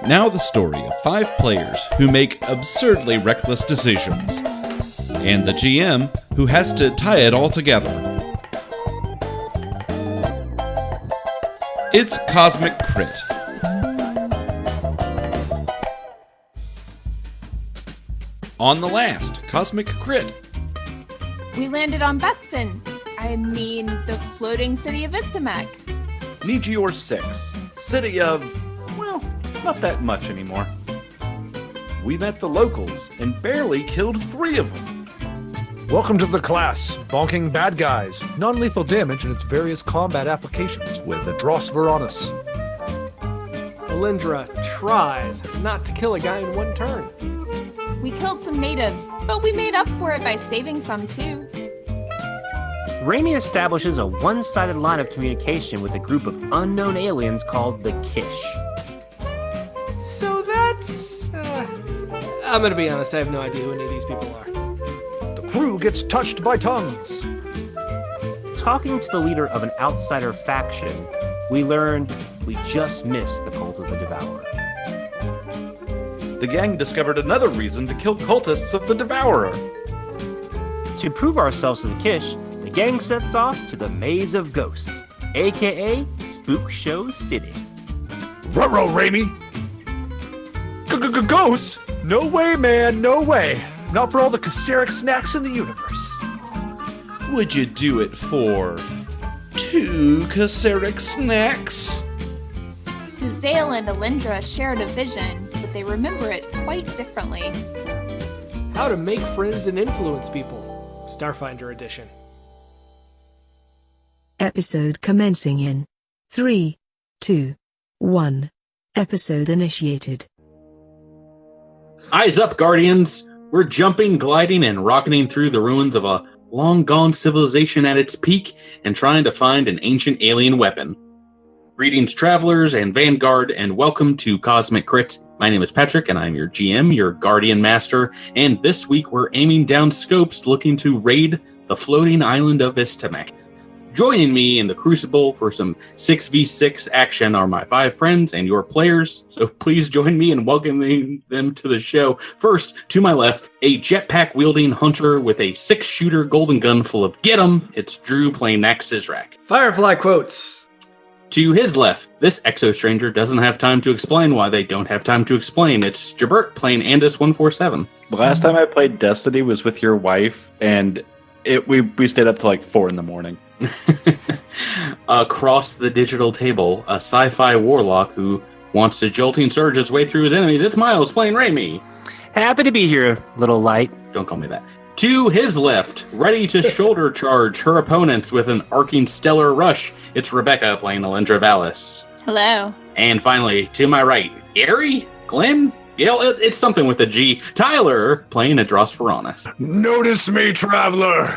Now the story of 5 players who make absurdly reckless decisions, and the GM who has to tie it all together. It's Cosmic Crit. On the last Cosmic Crit. We landed on Bespin. I mean, the floating city of Istamek. Nijior 6. City of, well, not that much anymore. We met the locals and barely killed 3 of them. Welcome to the class, Bonking Bad Guys, non-lethal damage in its various combat applications with Adros Veronis. Alindra tries not to kill a guy in one turn. We killed some natives, but we made up for it by saving some too. Raimi establishes a one-sided line of communication with a group of unknown aliens called the Kish. So that's... I'm gonna be honest, I have no idea who any of these people are. The crew gets touched by tongues. Talking to the leader of an outsider faction, we learned we just missed the cult of the Devourer. The gang discovered another reason to kill cultists of the Devourer. To prove ourselves to the Kish, the gang sets off to the Maze of Ghosts, aka Spook Show City. Ruh-roh, Raimi! Ghosts? No way, man, no way. Not for all the Kasseric snacks in the universe. Would you do it for 2 Kasseric snacks? Tazale and Alindra shared a vision, but they remember it quite differently. How to make friends and influence people. Starfinder edition. Episode commencing in 3, 2, 1. Episode initiated. Eyes up, Guardians! We're jumping, gliding, and rocketing through the ruins of a long-gone civilization at its peak and trying to find an ancient alien weapon. Greetings, travelers and Vanguard, and welcome to Cosmic Crit. My name is Patrick, and I'm your GM, your Guardian Master, and this week we're aiming down scopes looking to raid the floating island of Istamek. Joining me in the Crucible for some 6v6 action are my 5 friends and your players, so please join me in welcoming them to the show. First, to my left, a jetpack-wielding hunter with a 6-shooter golden gun full of get 'em. It's Drew playing Nax Sizrak. Firefly quotes. To his left, this exo-stranger doesn't have time to explain why they don't have time to explain. It's Jabert playing Andis 147. The last time I played Destiny was with your wife, and we stayed up till like 4 in the morning. Across the digital table, a sci-fi warlock who wants to jolting surge his way through his enemies. It's Miles playing Raimi. Happy to be here, little light. Don't call me that. To his left, ready to shoulder charge her opponents with an arcing stellar rush, it's Rebecca playing Alindra Vallis. Hello. And finally, to my right, Gary? Glenn? It's something with a G. Tyler playing Adros Veronis. Notice me, traveler!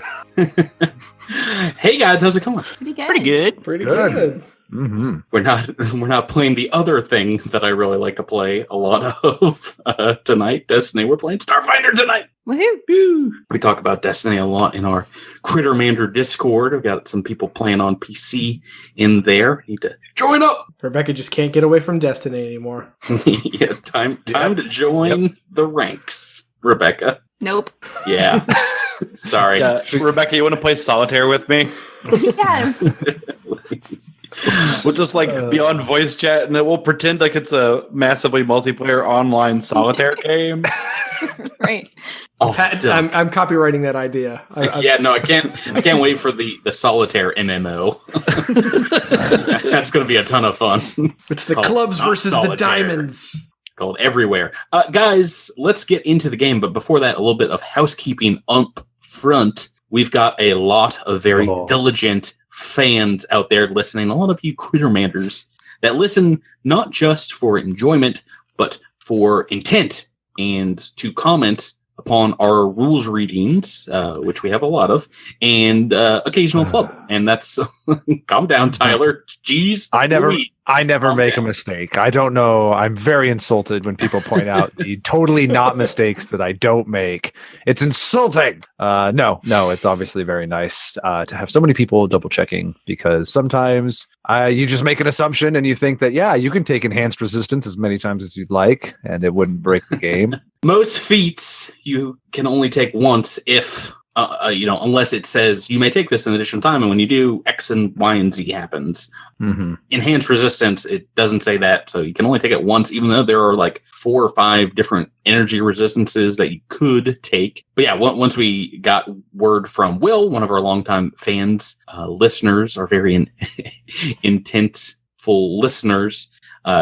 Hey guys, how's it going? Pretty good. Pretty good. Pretty good. Mm-hmm. We're not playing the other thing that I really like to play a lot of tonight, Destiny. We're playing Starfinder tonight. Woohoo! We talk about Destiny a lot in our Crittermander Discord. We've got some people playing on PC in there. Need to join up. Rebecca just can't get away from Destiny anymore. Yeah, time to join the ranks, Rebecca. Nope. Yeah. Sorry. Rebecca, you want to play solitaire with me? Yes. We'll just be on voice chat, and we'll pretend like it's a massively multiplayer online solitaire game. Right. Oh, Pat, I'm copywriting that idea. I can't wait for the solitaire MMO. That's going to be a ton of fun. It's the Called clubs Not versus the Solitaire. diamonds. Called everywhere. Guys, let's get into the game. But before that, a little bit of housekeeping up front. We've got a lot of very diligent fans out there listening. A lot of you Crittermanders that listen not just for enjoyment, but for intent and to comment upon our rules readings, which we have a lot of, and occasional flub. And that's calm down, Tyler. Jeez, I never make a mistake. I don't know. I'm very insulted when people point out the totally not mistakes that I don't make. It's insulting. No, it's obviously very nice to have so many people double checking, because sometimes you just make an assumption and you think that, yeah, you can take enhanced resistance as many times as you'd like and it wouldn't break the game. Most feats you can only take once if, unless it says you may take this an additional time, and when you do, X and Y and Z happens. Mm-hmm. Enhanced resistance, it doesn't say that, so you can only take it once, even though there are like 4 or 5 different energy resistances that you could take. But yeah, once we got word from Will, one of our longtime fans, listeners, are very intentful listeners,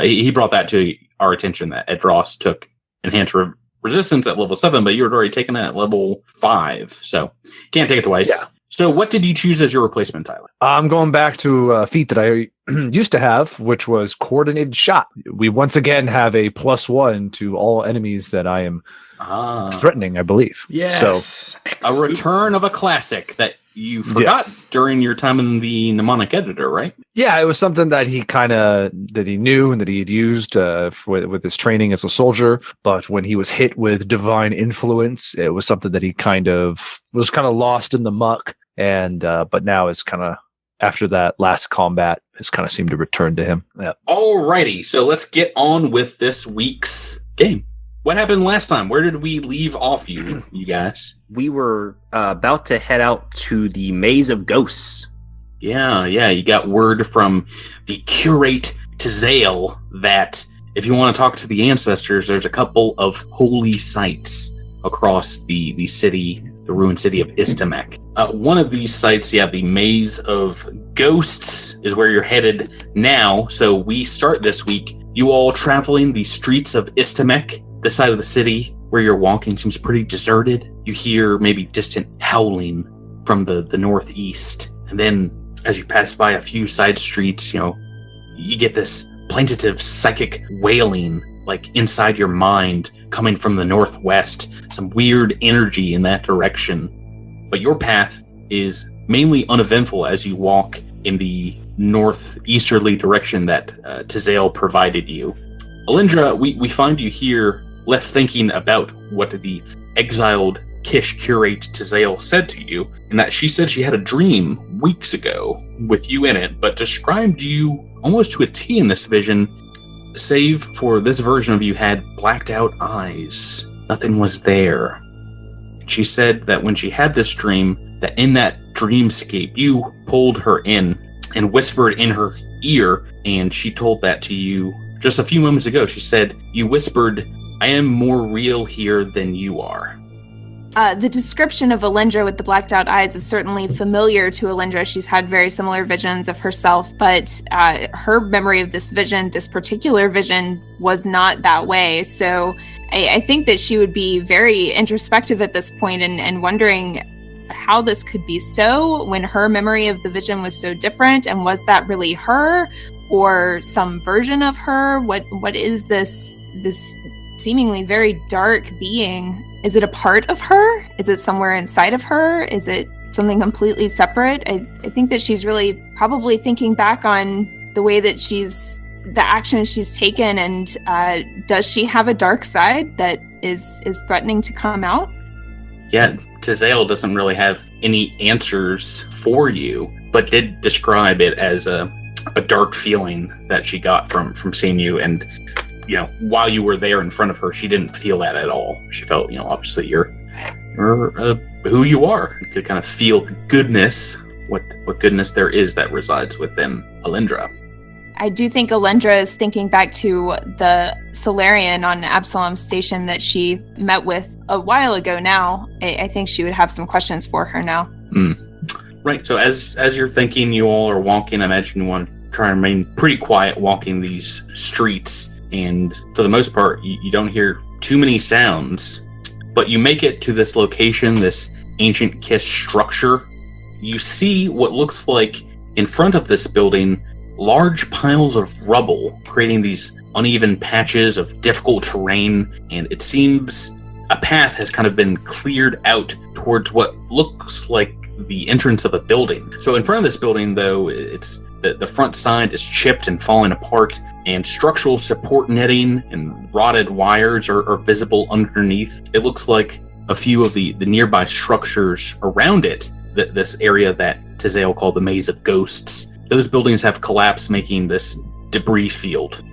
he brought that to our attention that Edros took enhanced resistance at level 7, but you had already taken it at level 5, so can't take it twice. Yeah. So what did you choose as your replacement, Tyler? I'm going back to a feat that I used to have, which was coordinated shot. We once again have a +1 to all enemies that I am threatening, I believe. Yes. So, a return of a classic that you forgot during your time in the mnemonic editor, right? Yeah, it was something that he knew and that he had used with his training as a soldier. But when he was hit with divine influence, it was something that he was lost in the muck. And but now it's kind of, after that last combat, has kind of seemed to return to him. Yeah. Alrighty, so let's get on with this week's game. What happened last time? Where did we leave off, you guys? We were about to head out to the Maze of Ghosts. Yeah, you got word from the curate Tzael that if you want to talk to the ancestors, there's a couple of holy sites across the city, the ruined city of Istamek. One of these sites, the Maze of Ghosts, is where you're headed now. So we start this week, you all traveling the streets of Istamek. The side of the city where you're walking seems pretty deserted. You hear maybe distant howling from the northeast. And then as you pass by a few side streets, you get this plaintive psychic wailing, like inside your mind, coming from the northwest. Some weird energy in that direction. But your path is mainly uneventful as you walk in the northeasterly direction that Tzael provided you. Alindra, we find you here left thinking about what the exiled Kish curate Tzael said to you, and that she said she had a dream weeks ago with you in it, but described you almost to a T in this vision, save for this version of you had blacked out eyes. Nothing was there. She said that when she had this dream, that in that dreamscape, you pulled her in and whispered in her ear, and she told that to you just a few moments ago. She said, you whispered, I am more real here than you are. The description of Alindra with the blacked out eyes is certainly familiar to Alindra. She's had very similar visions of herself, but her memory of this vision, this particular vision, was not that way. So I think that she would be very introspective at this point and wondering how this could be so when her memory of the vision was so different. And was that really her or some version of her? What is this seemingly very dark being? Is it a part of her? Is it somewhere inside of her? Is it something completely separate? I think that she's really probably thinking back on the way that the actions she's taken, and does she have a dark side that is threatening to come out? Yeah, Tzael doesn't really have any answers for you, but did describe it as a dark feeling that she got from seeing you. And while you were there in front of her, she didn't feel that at all. She felt, obviously you're who you are. You could kind of feel the goodness, what goodness there is that resides within Alindra. I do think Alindra is thinking back to the Solarian on Absalom Station that she met with a while ago now. I think she would have some questions for her now. Right, so as you're thinking, you all are walking. I imagine you want to try and remain pretty quiet walking these streets. And for the most part, you don't hear too many sounds. But you make it to this location, this ancient Kish structure. You see what looks like, in front of this building, large piles of rubble, creating these uneven patches of difficult terrain. And it seems a path has kind of been cleared out towards what looks like the entrance of a building. So in front of this building, though, it's the front side is chipped and falling apart, and structural support netting and rotted wires are visible underneath. It looks like a few of the nearby structures around it, this area that Tizale called the Maze of Ghosts, those buildings have collapsed, making this debris field,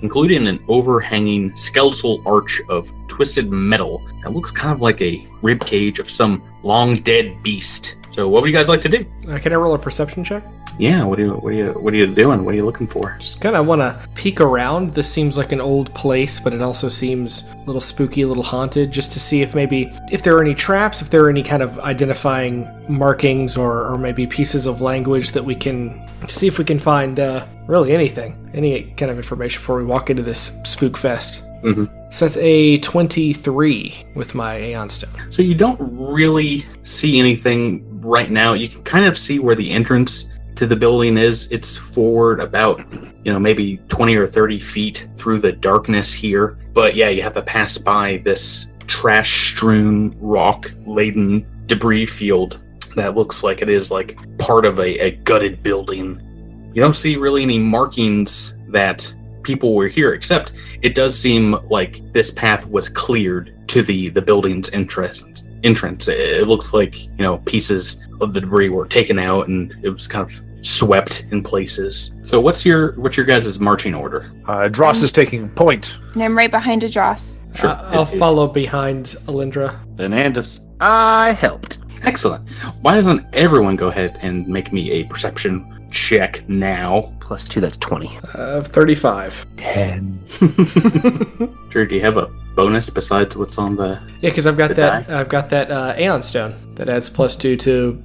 including an overhanging skeletal arch of twisted metal that looks kind of like a rib cage of some long dead beast. So what would you guys like to do? Can I roll a perception check? Yeah, what are you doing? What are you looking for? Just kind of want to peek around. This seems like an old place, but it also seems a little spooky, a little haunted, just to see if there are any traps, if there are any kind of identifying markings or maybe pieces of language that we can see if we can find really anything, any kind of information before we walk into this spook fest. Mm-hmm. So that's a 23 with my Aeon Stone. So you don't really see anything right now. You can kind of see where the entrance to the building is. It's forward about, maybe 20 or 30 feet through the darkness here. But yeah, you have to pass by this trash-strewn, rock-laden debris field that looks like it is like part of a gutted building. You don't see really any markings that people were here, except it does seem like this path was cleared to the building's entrance. It looks like, pieces of the debris were taken out and it was kind of swept in places. So what's your guys' marching order? Dross is taking point. And I'm right behind Adros. Sure. I'll follow behind Alindra. Then Andis. I helped. Excellent. Why doesn't everyone go ahead and make me a perception check now? +2, that's 20. 35. 10. Drew, do you have a bonus besides what's on the... Yeah, because I've got the that. die? I've got that Aeon Stone that adds +2 to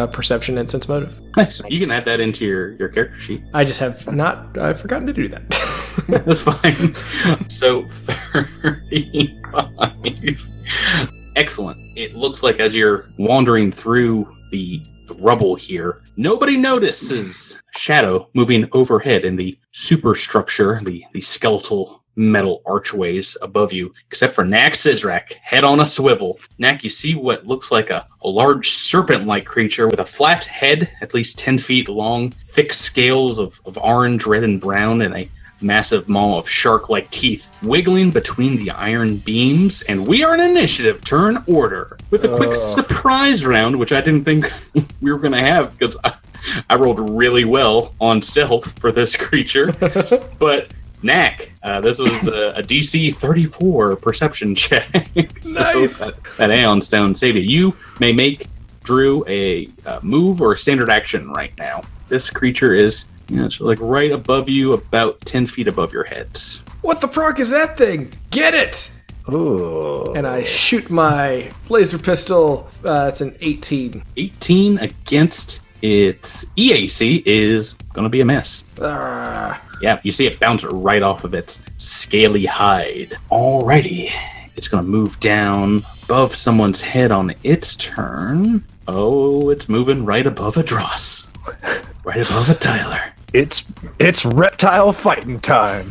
perception and sense motive. Nice. You can add that into your character sheet. I just have not. I've forgotten to do that. That's fine. So 35. Excellent. It looks like as you're wandering through the rubble here, nobody notices shadow moving overhead in the superstructure, the skeletal metal archways above you, except for Nak Sizrak, head on a swivel. Nak, you see what looks like a large serpent-like creature with a flat head, at least 10 feet long, thick scales of orange, red, and brown, and a massive maw of shark-like teeth wiggling between the iron beams. And we are in initiative, turn order, with a quick surprise round, which I didn't think we were going to have because I rolled really well on stealth for this creature. But Nak, this was a DC 34 perception check. Nice. That Aeon Stone saved you. You may make Drew a move or a standard action right now. This creature is, it's like right above you, about 10 feet above your heads. What the proc is that thing? Get it! Ooh. And I shoot my laser pistol. It's an 18. 18 against its EAC is going to be a miss. Yeah, you see it bounce right off of its scaly hide. Alrighty. It's going to move down above someone's head on its turn. Oh, it's moving right above a Dross. Right above a Tyler. It's reptile fighting time.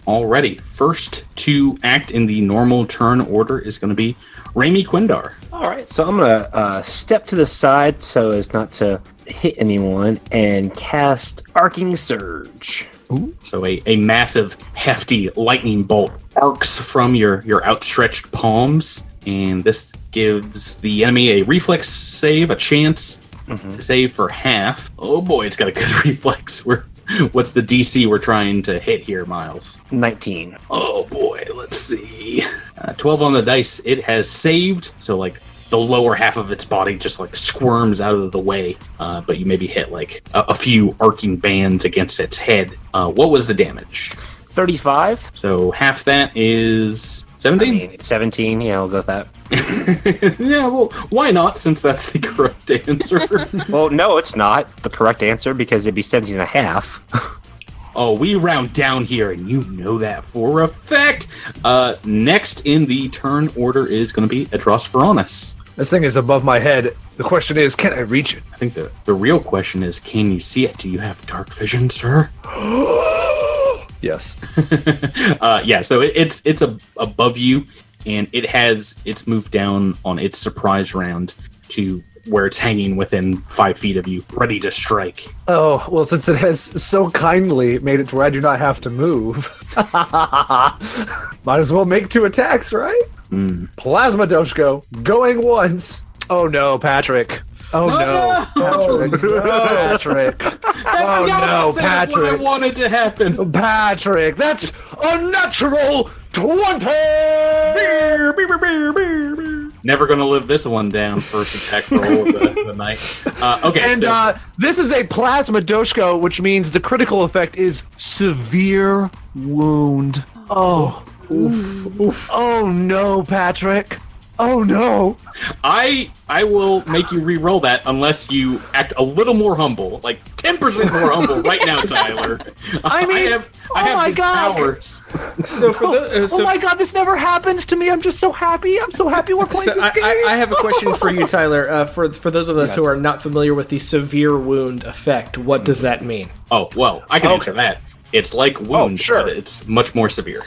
Alrighty. First to act in the normal turn order is going to be Raimi Quindar. All right, so I'm going to step to the side so as not to hit anyone and cast Arcing Surge. Ooh. So a massive, hefty lightning bolt arcs from your outstretched palms, and this gives the enemy a reflex save, a chance to save for half. Oh boy, it's got a good reflex. What's the DC we're trying to hit here, Miles? 19. Oh boy, let's see. 12 on the dice. It has saved, so like the lower half of its body just like squirms out of the way, but you maybe hit like a few arcing bands against its head. What was the damage? 35. So half that is 17? I mean, 17, yeah, I'll go with that. Yeah, well, why not, since that's the correct answer? Well, no, it's not the correct answer because it'd be 17 and a half. Oh, we round down here, and you know that for a fact. Next in the turn order is going to be Adros Veronis. This thing is above my head. The question is, can I reach it? I think the real question is, can you see it? Do you have dark vision, sir? Yes. Yeah, so it's above you, and it's moved down on its surprise round to where it's hanging within 5 feet of you, ready to strike. Oh, well, since it has so kindly made it to where I do not have to move, might as well make 2 attacks, right? Plasma Doshko going once. Oh no, Patrick. Oh no, Patrick. Patrick. Oh no, Patrick. What I wanted to happen. Patrick, that's a natural 20! Never gonna live this one down. First attack roll of the night. Okay, and this is a Plasma Doshko, which means the critical effect is severe wound. Oh. Oof. Oof. Oh no, Patrick. Oh no. I will make you re-roll that unless you act a little more humble, like 10% more humble right now, Tyler. I have my God. Powers. So for the oh my God, this never happens to me. I'm just so happy. I'm so happy we're playing this game. I have a question for you, Tyler. For those of us who are not familiar with the severe wound effect, what does that mean? Oh, well, I can answer that. It's like wound, sure. but it's much more severe.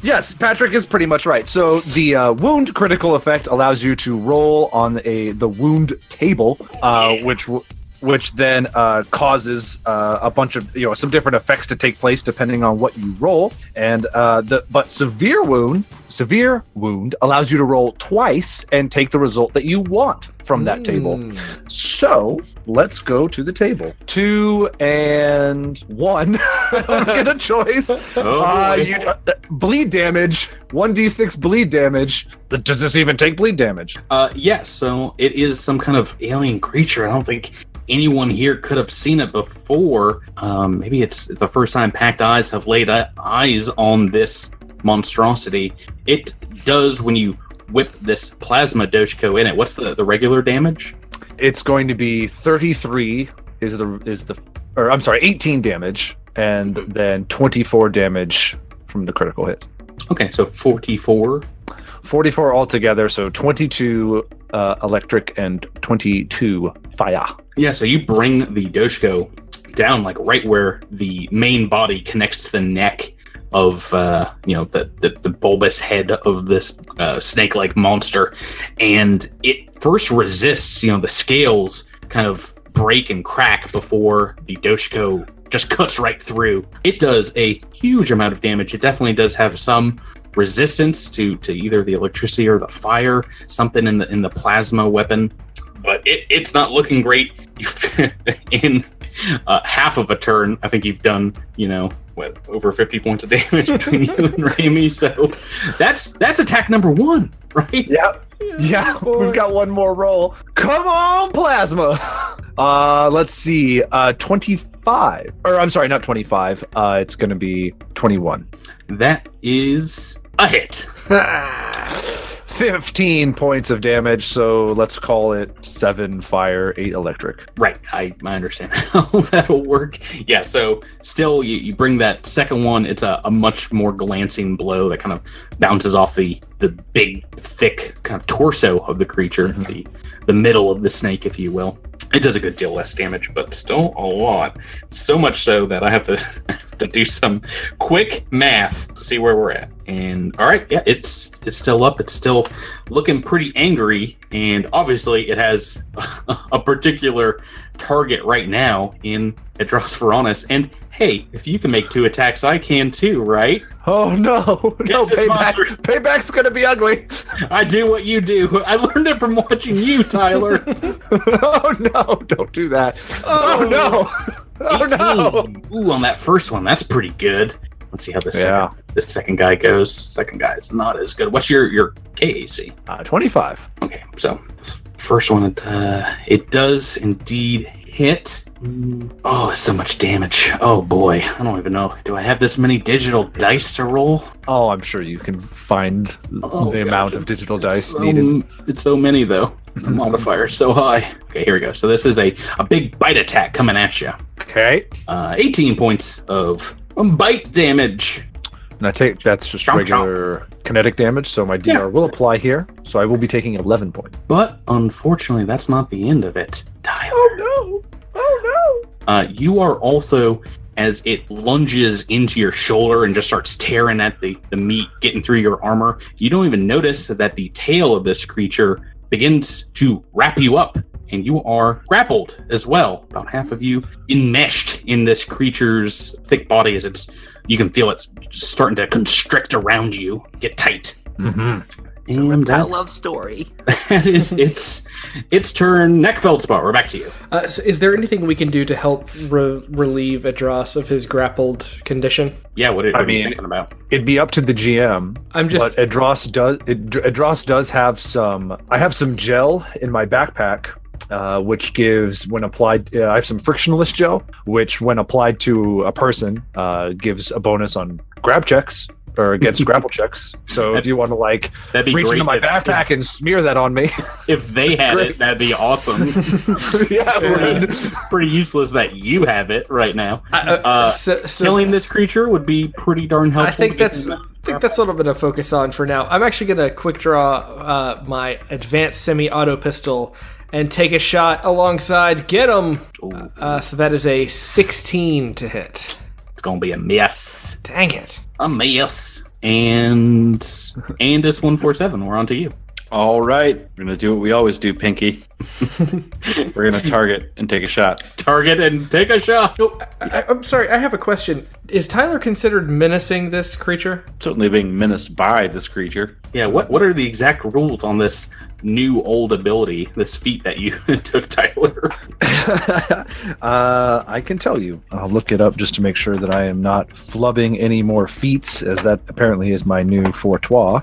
Yes, Patrick is pretty much right. So the wound critical effect allows you to roll on the wound table, which then causes a bunch of some different effects to take place depending on what you roll. And but severe wound allows you to roll twice and take the result that you want from that table. So let's go to the table. 2 and 1. Get a choice. Bleed damage. 1d6 bleed damage. Does this even take bleed damage? Yes. So it is some kind of alien creature. I don't think anyone here could have seen it before. Maybe it's the first time Packed Eyes have laid eyes on this monstrosity. It does when you whip this Plasma Doshko in it. What's the regular damage? It's going to be 33 or I'm sorry, 18 damage, and then 24 damage from the critical hit. Okay, so 44. 44 altogether, so 22 electric and 22 fire. Yeah, so you bring the Doshko down like right where the main body connects to the neck of the bulbous head of this snake-like monster, and it first resists. The scales kind of break and crack before the Doshko just cuts right through. It does a huge amount of damage. It definitely does have some resistance to either the electricity or the fire, something in the plasma weapon, but it's not looking great. In half of a turn, I think you've done over 50 points of damage between you and Raimi. So that's attack number 1, right? Yeah, we've got one more roll. Come on, Plasma. Let's see. 25. Or I'm sorry, not 25. It's going to be 21. That is a hit. 15 points of damage, so let's call it 7 fire, 8 electric. Right, I understand how that'll work. Yeah, so still you bring that second one. It's a much more glancing blow that kind of bounces off the big, thick kind of torso of the creature, the middle of the snake, if you will. It does a good deal less damage, but still a lot. So much so that I have to do some quick math to see where we're at. And all right, yeah, it's still up. It's still looking pretty angry, and obviously it has a particular target right now in Adrosphoronis. And hey, if you can make 2 attacks, I can too, right? Oh no, payback's gonna be ugly. I do what you do. I learned it from watching you, Tyler. Oh no, don't do that. Oh no. Oh 18. no. Ooh, on that first one, that's pretty good. Let's see how this second guy goes. Second guy is not as good. What's your KAC? 25. Okay, so this first one, it does indeed hit. Oh, so much damage. Oh boy, I don't even know. Do I have this many digital dice to roll? Oh, I'm sure you can find the amount of digital dice needed. It's so many though. The modifier is so high. Okay, here we go. So this is a big bite attack coming at you. Okay. 18 points of bite damage. And I take that's just regular kinetic damage, so my DR will apply here. So I will be taking 11 points. But unfortunately, that's not the end of it, Tyler. Oh no! You are also, as it lunges into your shoulder and just starts tearing at the meat, getting through your armor, you don't even notice that the tail of this creature begins to wrap you up, and you are grappled as well. About half of you enmeshed in this creature's thick body as you can feel it's just starting to constrict around you, get tight. Mm-hmm. It's a reptile love story. That is its turn. Neckfeldspar, we're back to you. So is there anything we can do to help relieve Adros of his grappled condition? Yeah, what are you thinking about? It'd be up to the GM. But Adros does have some. I have some gel in my backpack, which gives, when applied, I have some frictionless gel, which when applied to a person, gives a bonus on grab checks. Or against grapple checks. So if you want to that'd be reach great into my backpack and smear that on me. If they had it, that'd be awesome. Yeah, pretty useless that you have it right now. So killing this creature would be pretty darn helpful. I think that's what I'm going to focus on for now. I'm actually going to quick draw my advanced semi-auto pistol and take a shot alongside. Get him! So that is a 16 to hit. It's going to be a miss. Dang it. A miss. And Andis 147, we're on to you. All right. We're going to do what we always do, Pinky. We're going to target and take a shot. Target and take a shot. Oh, I'm sorry, I have a question. Is Tyler considered menacing this creature? Certainly being menaced by this creature. Yeah, what are the exact rules on this new old ability, this feat that you took, Tyler? I can tell you. I'll look it up just to make sure that I am not flubbing any more feats, as that apparently is my new fortois.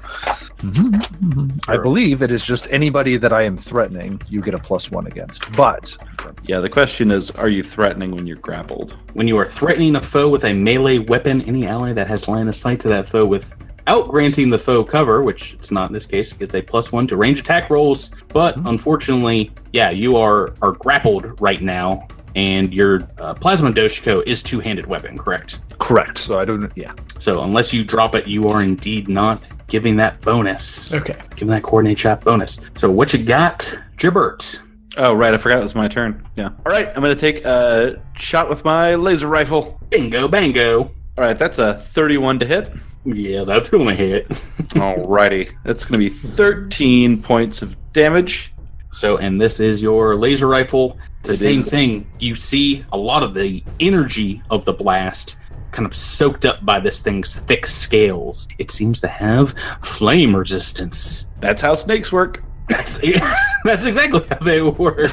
I believe it is just anybody that I am threatening, you get a +1 against. But yeah, the question is, are you threatening when you're grappled? When you are threatening a foe with a melee weapon, any ally that has line of sight to that foe without granting the foe cover, which it's not in this case, gets a +1 to range attack rolls. But unfortunately, yeah, you are grappled right now, and your Plasma Doshiko is two-handed weapon, correct? correct. So I don't. Yeah. So unless you drop it, you are indeed not giving that bonus. Okay. Giving that coordinate shot bonus. So what you got, Gibbert? Oh, right. I forgot it was my turn. Yeah. All right. I'm going to take a shot with my laser rifle. Bingo, bango. All right. That's a 31 to hit. Yeah, that's going to hit. Alrighty. That's going to be 13 points of damage. So, and this is your laser rifle. It's the same thing. You see a lot of the energy of the blast kind of soaked up by this thing's thick scales. It seems to have flame resistance. That's how snakes work. That's exactly how they work.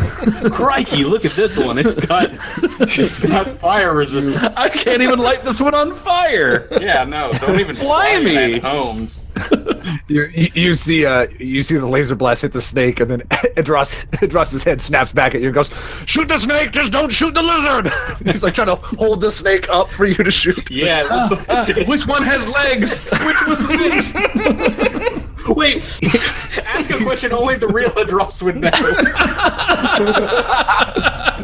Crikey, look at this one. It's got fire resistance. I can't even light this one on fire. Yeah, no, don't even try it at homes. You see the laser blast hit the snake, and then Adros's head snaps back at you and goes, "Shoot the snake, just don't shoot the lizard." He's like trying to hold the snake up for you to shoot. Yeah. Which one has legs? Which one's which? Wait, ask a question only the real Adros would know.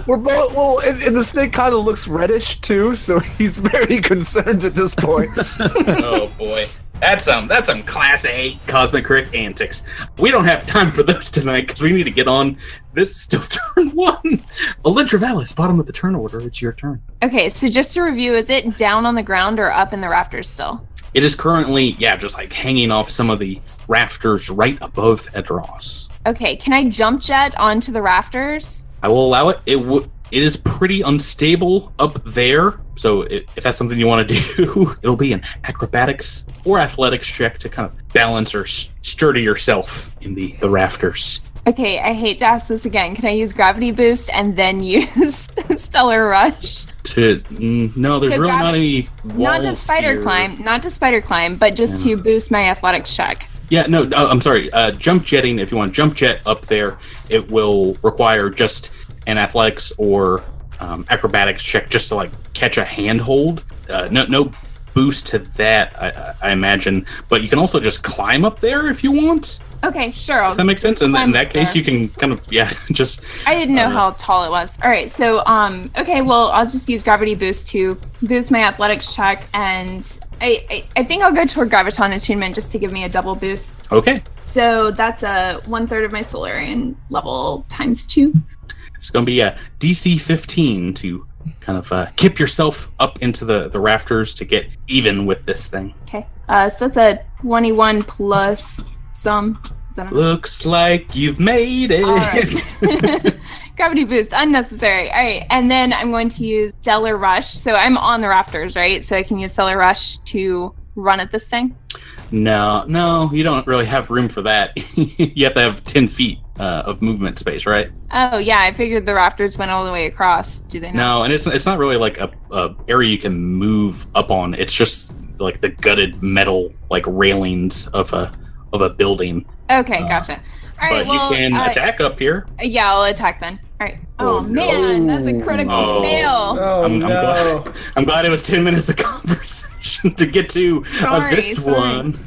We're both, well, and the snake kind of looks reddish too, so he's very concerned at this point. Oh boy. That's some class A Cosmic Crick antics. We don't have time for those tonight because we need to get on. This is still turn one. Electra Vallis, bottom of the turn order. It's your turn. Okay, so just to review, is it down on the ground or up in the rafters still? It is currently, just like hanging off some of the rafters right above Adros. Okay, can I jump jet onto the rafters? I will allow it. It is pretty unstable up there. So if that's something you want to do, it'll be an acrobatics or athletics check to kind of balance or sturdy yourself in the rafters. Okay, I hate to ask this again. Can I use gravity boost and then use stellar rush? No, there's really not any walls not to spider climb, but just to boost my athletics check. Yeah, no, I'm sorry. Jump jetting, if you want to jump jet up there, it will require just an athletics or acrobatics check just to like catch a handhold. No boost to that, I imagine. But you can also just climb up there if you want. Okay, sure. Does that make sense? And in that case, you can kind of, just... I didn't know how tall it was. All right, so, okay, well, I'll just use gravity boost to boost my athletics check, and I think I'll go toward graviton attunement just to give me a double boost. Okay. So that's a 1/3 of my Solarian level times 2. It's going to be a DC 15 to kind of kip yourself up into the rafters to get even with this thing. Okay, so that's a 21 plus some Looks like you've made it. All right. Gravity boost, unnecessary. All right, and then I'm going to use Stellar Rush. So I'm on the rafters, right? So I can use Stellar Rush to run at this thing? No, you don't really have room for that. You have to have 10 feet of movement space, right? Oh, yeah, I figured the rafters went all the way across. Do they not? No, and it's not really like a area you can move up on. It's just like the gutted metal like railings of a building. Okay, gotcha. All right, but you can attack up here. Yeah, I'll attack then. All right. Oh, Oh, man, that's a critical fail. Oh, no. I'm glad it was 10 minutes of conversation to get to this one.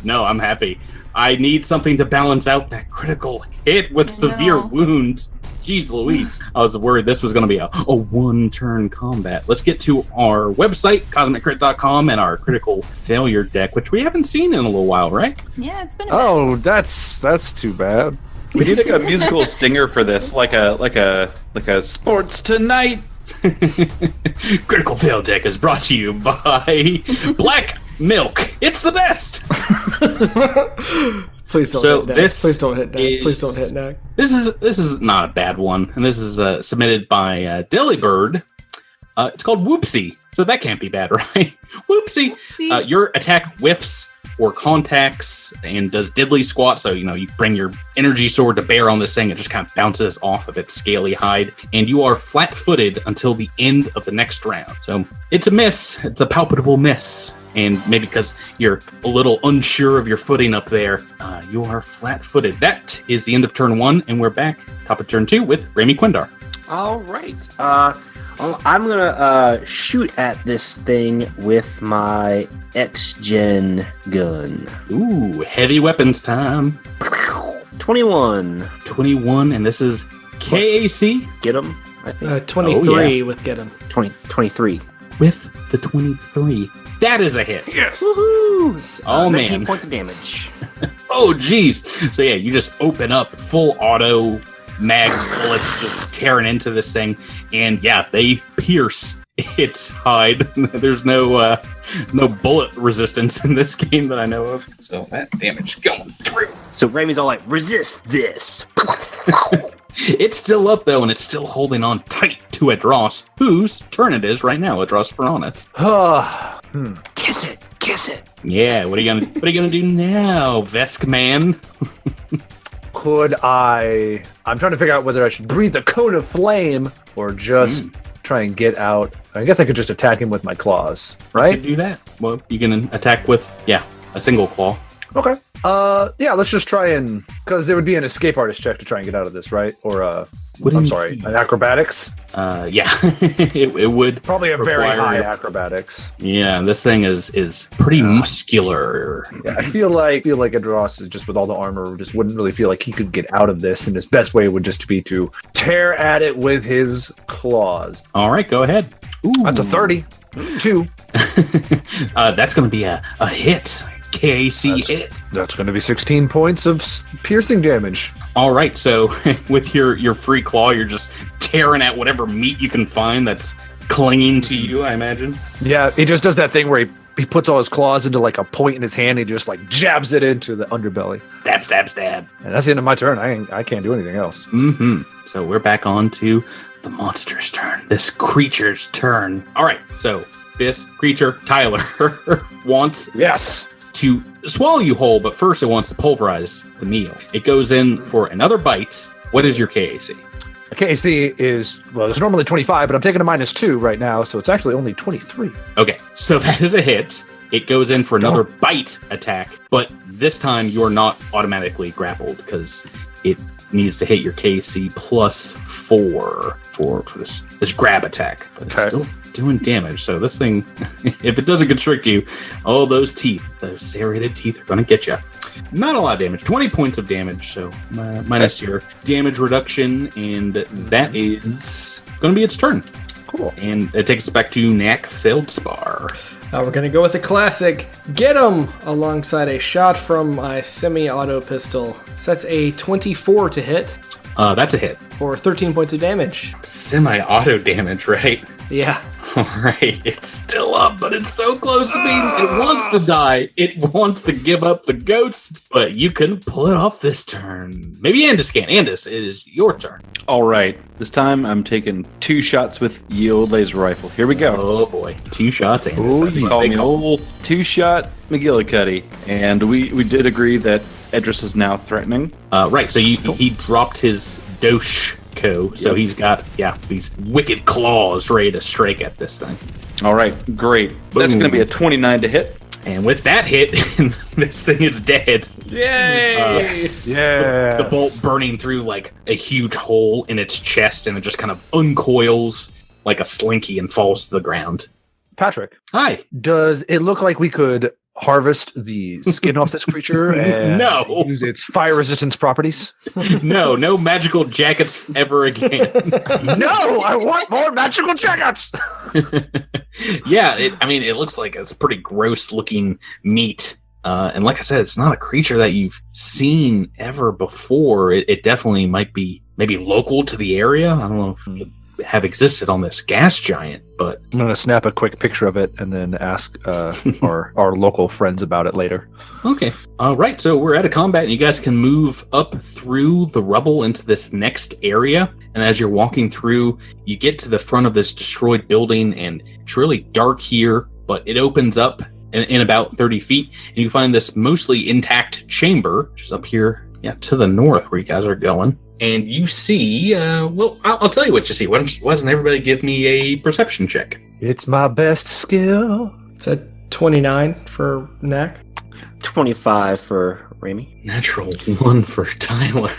No, I'm happy. I need something to balance out that critical hit with severe wounds. Jeez Louise. I was worried this was going to be a one-turn combat. Let's get to our website, cosmiccrit.com, and our critical failure deck, which we haven't seen in a little while, right? Yeah, it's been a bit. Oh, that's too bad. We need like a musical stinger for this, like a sports tonight. Critical fail deck is brought to you by Black Milk. It's the best. Please don't hit Nick. Please don't hit Nick. Please don't hit Nick. This is not a bad one, and this is submitted by Delibird. It's called Whoopsie, so that can't be bad, right? Whoopsie. Your attack whiffs or contacts and does diddly squat, so you bring your energy sword to bear on this thing. It just kind of bounces off of its scaly hide, and you are flat-footed until the end of the next round. So it's a miss. It's a palpable miss. And maybe because you're a little unsure of your footing up there, you are flat-footed. That is the end of turn 1, and we're back top of turn 2 with Rami Quindar. All right. I'm gonna shoot at this thing with my X-Gen gun. Ooh, heavy weapons time. 21. 21, and this is KAC. Get him? 23 with get him. 23. With the 23. That is a hit. Yes. Woohoo! Oh, 19 man. points of damage. Oh, geez. So, yeah, you just open up full auto mag bullets just tearing into this thing. And, yeah, they pierce its hide. There's no bullet resistance in this game that I know of. So that damage going through. So Rami's all like, resist this. It's still up, though, and it's still holding on tight to Adros, whose turn it is right now, Adros Veronis. Kiss it. Kiss it. Yeah, what are you gonna do now, Vesk man? Could I'm trying to figure out whether I should breathe a cone of flame or just try and get out. I guess I could just attack him with my claws, right? You could do that. Well, you can attack with, a single claw. Okay. Yeah, let's just try and, because there would be an escape artist check to try and get out of this, right? Or an acrobatics. Yeah, it would probably a very require high acrobatics. Yeah, this thing is pretty muscular. Yeah, I feel like Adros is just with all the armor, just wouldn't really feel like he could get out of this, and his best way would just be to tear at it with his claws. All right, go ahead. Ooh. That's a 32. That's going to be a hit. KAC hit. That's going to be 16 points of piercing damage. All right, so with your free claw, you're just tearing at whatever meat you can find that's clinging to you, I imagine. Yeah, he just does that thing where he puts all his claws into like a point in his hand, and he just like jabs it into the underbelly. Stab, stab, stab. And that's the end of my turn. I can't do anything else. Mm-hmm. So we're back on to the monster's turn. This creature's turn. All right, so this creature, Tyler, wants... Yes. To swallow you whole, but first it wants to pulverize the meal. It goes in for another bite. What is your KAC? The KAC is, well, it's normally 25, but I'm taking a -2 right now, so it's actually only 23. Okay, so that is a hit. It goes in for another bite attack, but this time you're not automatically grappled because it needs to hit your KAC +4 for this grab attack. But it's still doing damage, so this thing, if it doesn't constrict you, all those teeth, those serrated teeth are going to get you. Not a lot of damage, 20 points of damage, so minus your damage reduction, and that is going to be its turn. Cool. And it takes us back to Knack Feldspar. We're going to go with the classic Get 'em alongside a shot from my semi-auto pistol. So that's a 24 to hit. That's a hit. For 13 points of damage. Semi-auto damage, right? Yeah. All right, it's still up, but it's so close to being. It wants to die. It wants to give up the ghost, but you couldn't pull it off this turn. Maybe Andis can. Andis, it is your turn. All right. This time I'm taking 2 shots with yield laser rifle. Here we go. Oh boy, 2 shots, Andis. Oh, That's you what call they me old 2-shot McGillicuddy. And we did agree that Edris is now threatening. Right, so he dropped his Doshko, so he's got, these wicked claws ready to strike at this thing. All right, great. That's going to be a 29 to hit. And with that hit, this thing is dead. Yay! Yes. Yeah. The bolt burning through like a huge hole in its chest, and it just kind of uncoils like a slinky and falls to the ground. Patrick, Hi. does it look like we could harvest the skin off this creature and No. use its fire resistance properties? No magical jackets ever again. No, I want more magical jackets. Yeah, it looks like it's pretty gross looking meat. And like I said, it's not a creature that you've seen ever before. It definitely might be maybe local to the area. I don't know if it have existed on this gas giant, but I'm gonna snap a quick picture of it and then ask our local friends about it later. okay. All right, so we're at a combat, and you guys can move up through the rubble into this next area. And as you're walking through, you get to the front of this destroyed building, and it's really dark here, but it opens up in about 30 feet, and you find this mostly intact chamber, which is up here, to the north where you guys are going. And you see, I'll tell you what you see. Why doesn't everybody give me a perception check? It's my best skill. It's a 29 for Knack. 25 for Remy. Natural 1 for Tyler.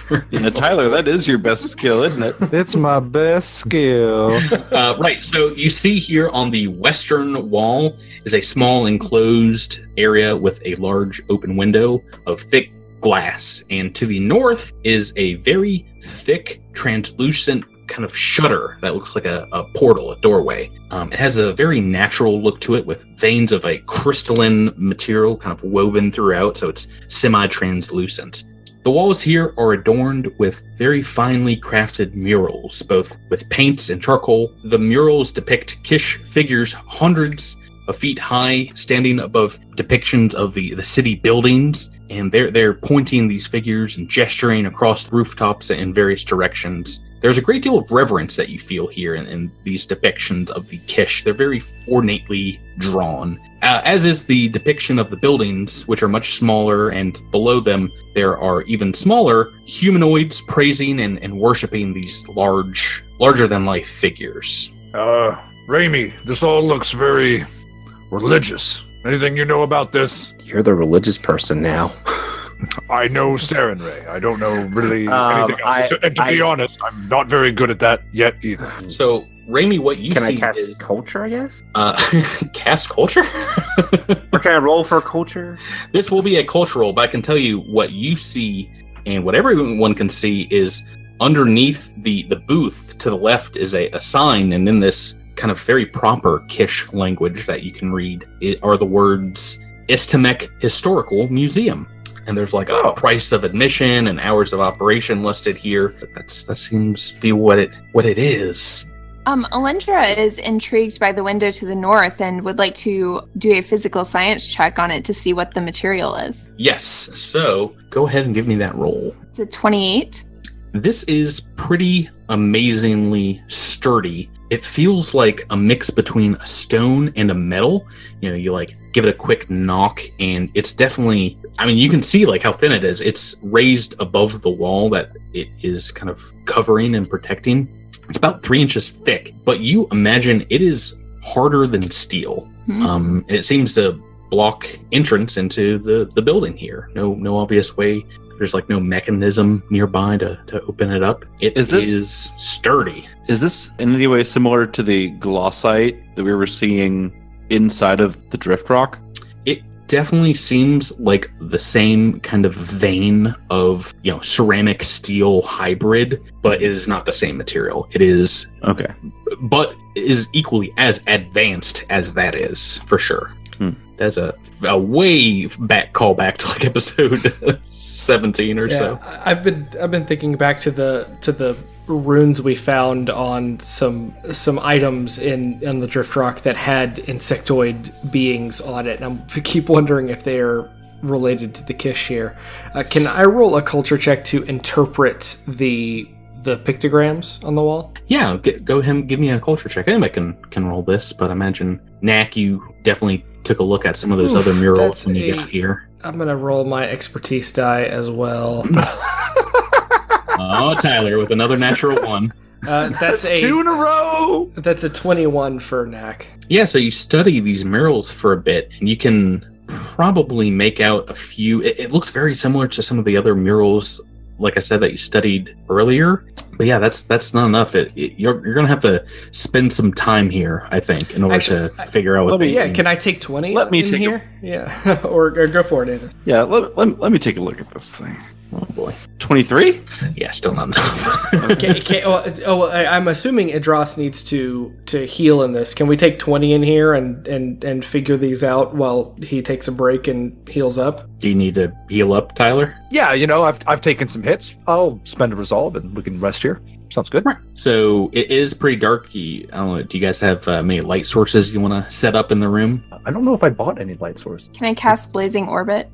Tyler, that is your best skill, isn't it? It's my best skill. Right, so you see here on the western wall is a small enclosed area with a large open window of thick glass, and to the north is a very thick, translucent kind of shutter that looks like a portal, a doorway. It has a very natural look to it with veins of a crystalline material kind of woven throughout, so it's semi-translucent. The walls here are adorned with very finely crafted murals, both with paints and charcoal. The murals depict Kish figures hundreds of feet high, standing above depictions of the city buildings, and they're pointing these figures and gesturing across the rooftops in various directions. There's a great deal of reverence that you feel here in these depictions of the Kish. They're very ornately drawn, as is the depiction of the buildings, which are much smaller, and below them there are even smaller humanoids praising and worshiping these larger-than-life figures. Raimi, this all looks very religious. Anything you know about this? You're the religious person now. I know Sarenrae. I don't know really anything else. And to be honest, I'm not very good at that yet either. So, Raimi, what you Can see I cast is... culture, I guess? Cast culture? Or can I roll for culture? This will be a cultural, but I can tell you what you see and what everyone can see is underneath the booth to the left is a sign, and in this kind of very proper Kish language that you can read are the words Istamek Historical Museum. And there's like a price of admission and hours of operation listed here. That seems to be what it is. Alendra is intrigued by the window to the north and would like to do a physical science check on it to see what the material is. Yes, so go ahead and give me that roll. It's a 28. This is pretty amazingly sturdy. It feels like a mix between a stone and a metal. You know, you like give it a quick knock, and it's definitely, I mean, you can see like how thin it is. It's raised above the wall that it is kind of covering and protecting. It's about 3 inches thick, but you imagine it is harder than steel. And it seems to block entrance into the building here. No obvious way. There's like no mechanism nearby to open it up. It is sturdy. Is this in any way similar to the glossite that we were seeing inside of the drift rock? It definitely seems like the same kind of vein of, you know, ceramic steel hybrid, but it is not the same material. It is okay, but is equally as advanced as that is, for sure. That's a way back callback to like episode 17 or so. I've been thinking back to the runes we found on some items in the Drift Rock that had insectoid beings on it. And I keep wondering if they are related to the Kish here. Can I roll a culture check to interpret the pictograms on the wall? Yeah, go ahead and give me a culture check. Anybody can roll this, but I imagine, Knack, you definitely took a look at some of those other murals when you got here. I'm going to roll my expertise die as well. Oh, Tyler, with another natural one. That's 2 in a row! That's a 21 for Knack. Yeah, so you study these murals for a bit, and you can probably make out a few. It looks very similar to some of the other murals, like I said, that you studied earlier. But yeah, that's not enough. You're going to have to spend some time here, I think, in order to figure out what. Can I take 20? Let me take here. Yeah, or go for it, Ada. Yeah, let me take a look at this thing. Oh boy, 23? Yeah, still not enough. Okay. I'm assuming Idros needs to heal in this. Can we take 20 in here and figure these out while he takes a break and heals up? Do you need to heal up, Tyler? Yeah, I've taken some hits. I'll spend a resolve and we can rest here. Sounds good. Right. So it is pretty dark. I don't know. Do you guys have many light sources you want to set up in the room? I don't know if I bought any light source. Can I cast Blazing Orbit?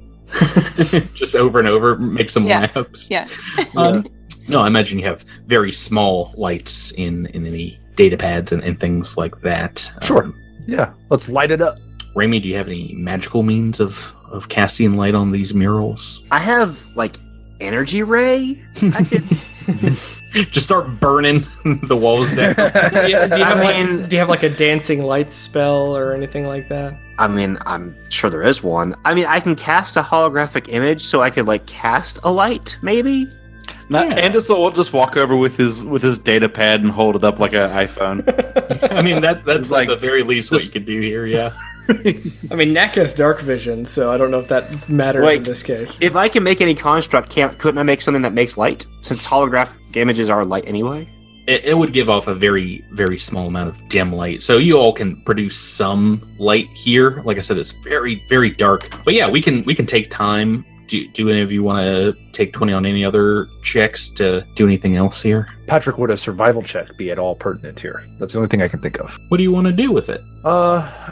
Just over and over, make some lamps. Yeah. No, I imagine you have very small lights in any data pads and things like that. Sure. Yeah, let's light it up. Raimi, do you have any magical means of casting light on these murals? I have energy ray. I could just start burning the walls down. Do you have a dancing light spell or anything like that? I mean, I'm sure there is one. I mean, I can cast a holographic image, so I could cast a light, maybe. Anderson will just walk over with his data pad and hold it up like an iPhone. I mean, that's the very least what you can do here. Yeah. I mean, Knack has dark vision, so I don't know if that matters in this case. If I can make any construct, couldn't I make something that makes light? Since holographic images are light anyway. It would give off a very, very small amount of dim light. So you all can produce some light here. Like I said, it's very, very dark. But yeah, we can take time. Do any of you want to take 20 on any other checks to do anything else here? Patrick, would a survival check be at all pertinent here? That's the only thing I can think of. What do you want to do with it?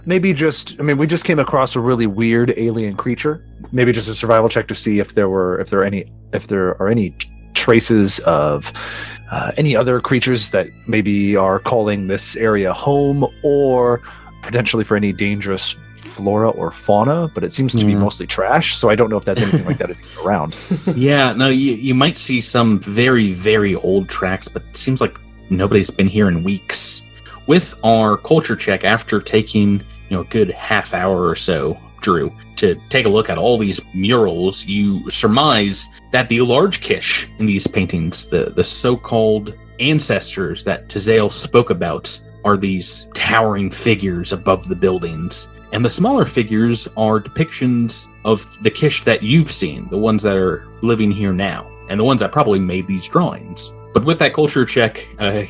Maybe we just came across a really weird alien creature. Maybe just a survival check to see if there are any traces of any other creatures that maybe are calling this area home, or potentially for any dangerous flora or fauna, but it seems to be mostly trash, so I don't know if that's anything like that is around. Yeah, no, you might see some very, very old tracks, but it seems like nobody's been here in weeks. With our culture check, after taking a good half hour or so, Drew, to take a look at all these murals, you surmise that the large Kish in these paintings, the so-called ancestors that Tazale spoke about, are these towering figures above the buildings. And the smaller figures are depictions of the Kish that you've seen, the ones that are living here now, and the ones that probably made these drawings. But with that culture check,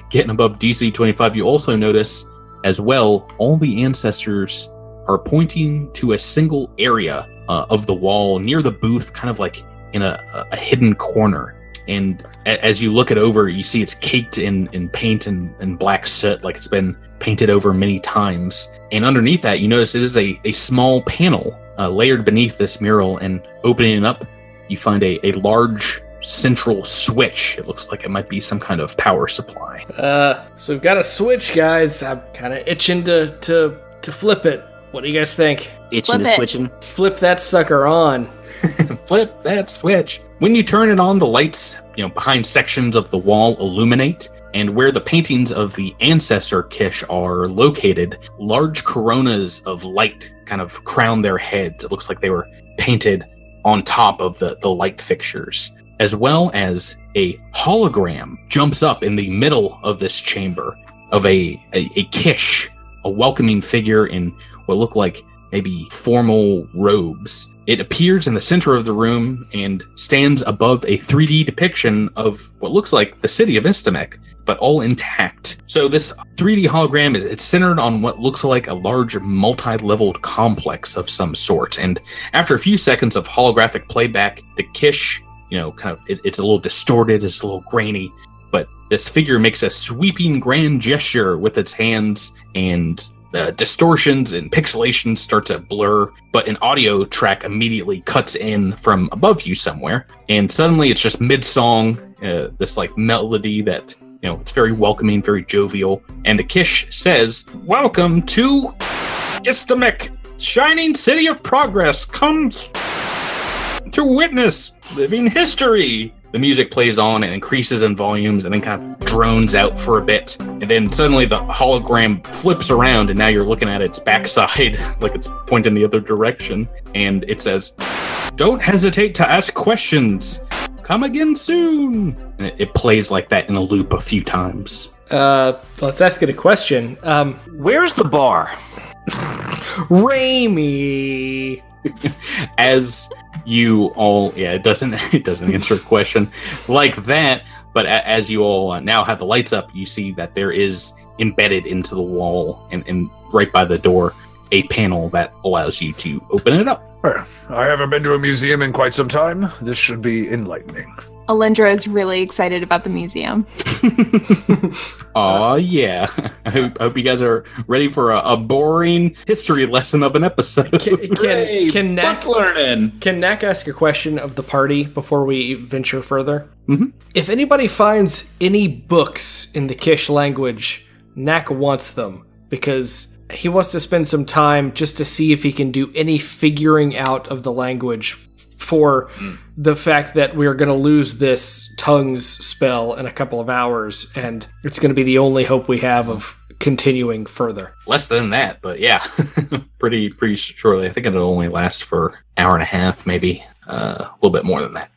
getting above DC 25, you also notice as well, all the ancestors are pointing to a single area of the wall near the booth, kind of like in a hidden corner. And as you look it over, you see it's caked in paint and black soot, like it's been painted over many times. And underneath that, you notice it is a small panel layered beneath this mural, and opening it up, you find a large central switch. It looks like it might be some kind of power supply. So we've got a switch, guys. I'm kind of itching to flip it. What do you guys think? Itching to switching. Flip that sucker on. Flip that switch. When you turn it on, the lights, behind sections of the wall illuminate, and where the paintings of the ancestor Kish are located, large coronas of light kind of crown their heads. It looks like they were painted on top of the light fixtures, as well as a hologram jumps up in the middle of this chamber of a Kish, a welcoming figure in what look like maybe formal robes. It appears in the center of the room and stands above a 3D depiction of what looks like the city of Istamek, but all intact. So this 3D hologram, it's centered on what looks like a large multi-leveled complex of some sort. And after a few seconds of holographic playback, the Kish, it's a little distorted, it's a little grainy, but this figure makes a sweeping grand gesture with its hands, and distortions and pixelations start to blur, but an audio track immediately cuts in from above you somewhere, and suddenly it's just mid-song, this like melody that, it's very welcoming, very jovial, and the Kish says, "Welcome to Istamek, shining city of progress, comes to witness living history." The music plays on and increases in volumes and then kind of drones out for a bit. And then suddenly the hologram flips around and now you're looking at its backside like it's pointing the other direction. And it says, "Don't hesitate to ask questions. Come again soon." And it plays like that in a loop a few times. Let's ask it a question. Where's the bar? Raimi. As you all, it doesn't answer a question like that, but as you all now have the lights up, you see that there is embedded into the wall and right by the door a panel that allows you to open it up. I haven't been to a museum in quite some time. This should be enlightening. Alindra is really excited about the museum. Oh yeah. I hope you guys are ready for a boring history lesson of an episode. Can Knack Book learning. Can Knack ask a question of the party before we venture further? Mm-hmm. If anybody finds any books in the Kish language, Knack wants them because he wants to spend some time just to see if he can do any figuring out of the language for the fact that we're going to lose this tongues spell in a couple of hours, and it's going to be the only hope we have of continuing further. Less than that, but yeah, pretty shortly. I think it'll only last for an hour and a half, maybe a little bit more than that.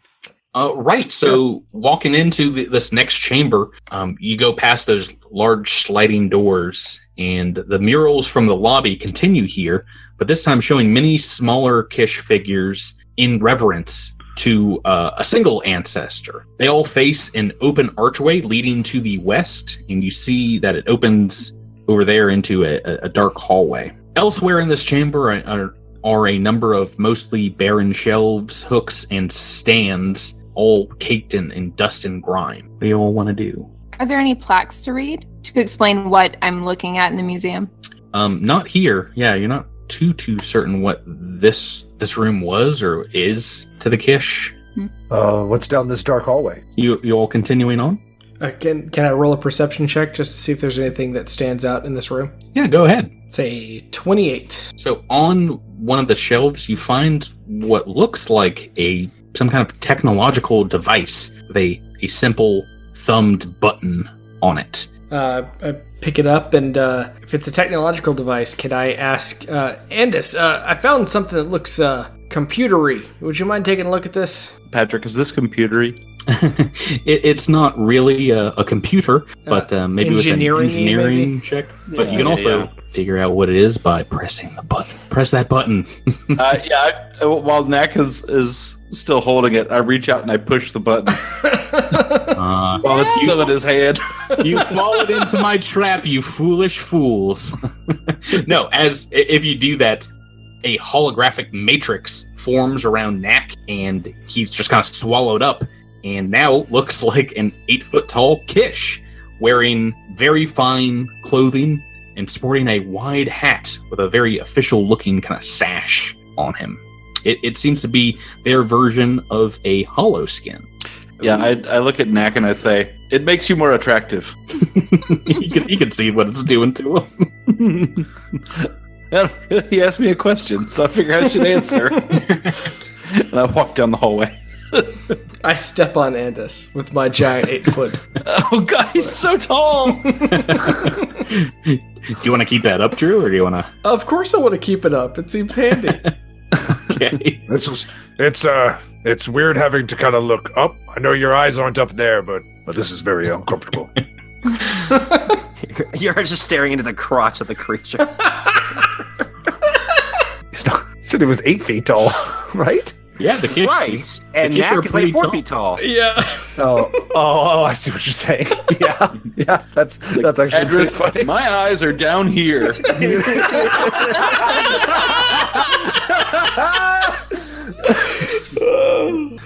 Right, so walking into this next chamber, you go past those large sliding doors, and the murals from the lobby continue here, but this time showing many smaller Kish figures in reverence to a single ancestor. They all face an open archway leading to the west, and you see that it opens over there into a dark hallway. Elsewhere in this chamber are a number of mostly barren shelves, hooks, and stands, all caked in dust and grime. What do you all want to do? Are there any plaques to read to explain what I'm looking at in the museum? Not here. Yeah, you're not too certain what this room was or is to the Kish. What's down this dark hallway? You all continuing on? Can I roll a perception check just to see if there's anything that stands out in this room? Yeah, go ahead. Say 28. So on one of the shelves, you find what looks like some kind of technological device with a simple thumbed button on it. I pick it up, and if it's a technological device, can I ask Andis? I found something that looks computery. Would you mind taking a look at this? Patrick, is this computery? It's not really a computer, but maybe with an engineering engineering check. But you can also figure out what it is by pressing the button. Press that button. While Knack is still holding it, I reach out and I push the button while it's still in his hand. You followed into my trap, you foolish fools. No, if you do that, a holographic matrix forms around Knack, and he's just kind of swallowed up, and now looks like an 8-foot-tall Kish, wearing very fine clothing and sporting a wide hat with a very official-looking kind of sash on him. It seems to be their version of a hollow skin. Yeah, I look at Knack and I say, "It makes you more attractive." You can see what it's doing to him. He asked me a question, so I figured I should answer. And I walk down the hallway. I step on Andis with my giant 8-foot. Oh God, he's so tall. Do you want to keep that up, Drew, or do you want to? Of course I want to keep it up. It seems handy. Okay. It's weird having to kind of look up. I know your eyes aren't up there, but this is very uncomfortable. You're just staring into the crotch of the creature. Said it was 8 feet tall, right? Yeah, the Kish. Right. And Kish are Knack is like pretty 4 tall. feet tall. Yeah. Oh, I see what you're saying. Yeah, that's actually pretty Andrew, funny. my eyes are down here.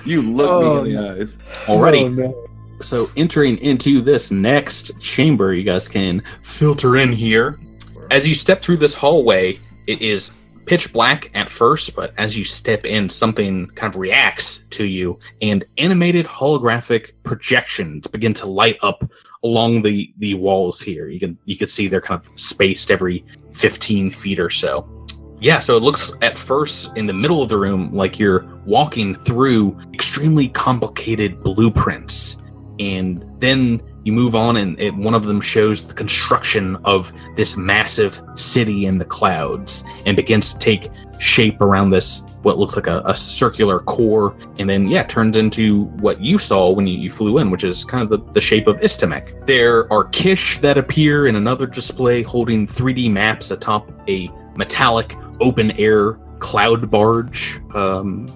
You look me in the eyes. Already. Oh, no. So entering into this next chamber, you guys can filter in here. As you step through this hallway, it is pitch black at first, but as you step in, something kind of reacts to you, and animated holographic projections begin to light up along the walls here. You can see they're kind of spaced every 15 feet or so. Yeah, so it looks at first in the middle of the room like you're walking through extremely complicated blueprints. And then you move on, and one of them shows the construction of this massive city in the clouds and begins to take shape around this, what looks like a circular core. And then, turns into what you saw when you flew in, which is kind of the shape of Istamek. There are Kish that appear in another display holding 3D maps atop a metallic open-air cloud barge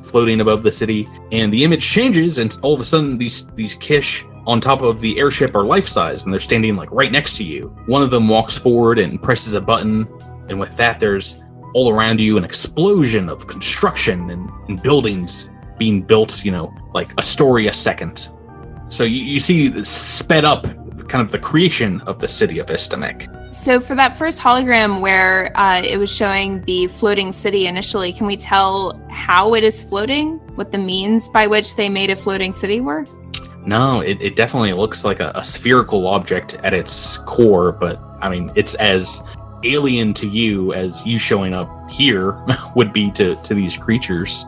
floating above the city. And the image changes, and all of a sudden these Kish on top of the airship are life-size, and they're standing like right next to you. One of them walks forward and presses a button, and with that there's all around you an explosion of construction and buildings being built, like a story a second. So you see this sped up kind of the creation of the city of Istamek. So for that first hologram where it was showing the floating city initially, can we tell how it is floating? What the means by which they made a floating city were? No, it definitely looks like a spherical object at its core, but I mean, it's as alien to you as you showing up here would be to these creatures.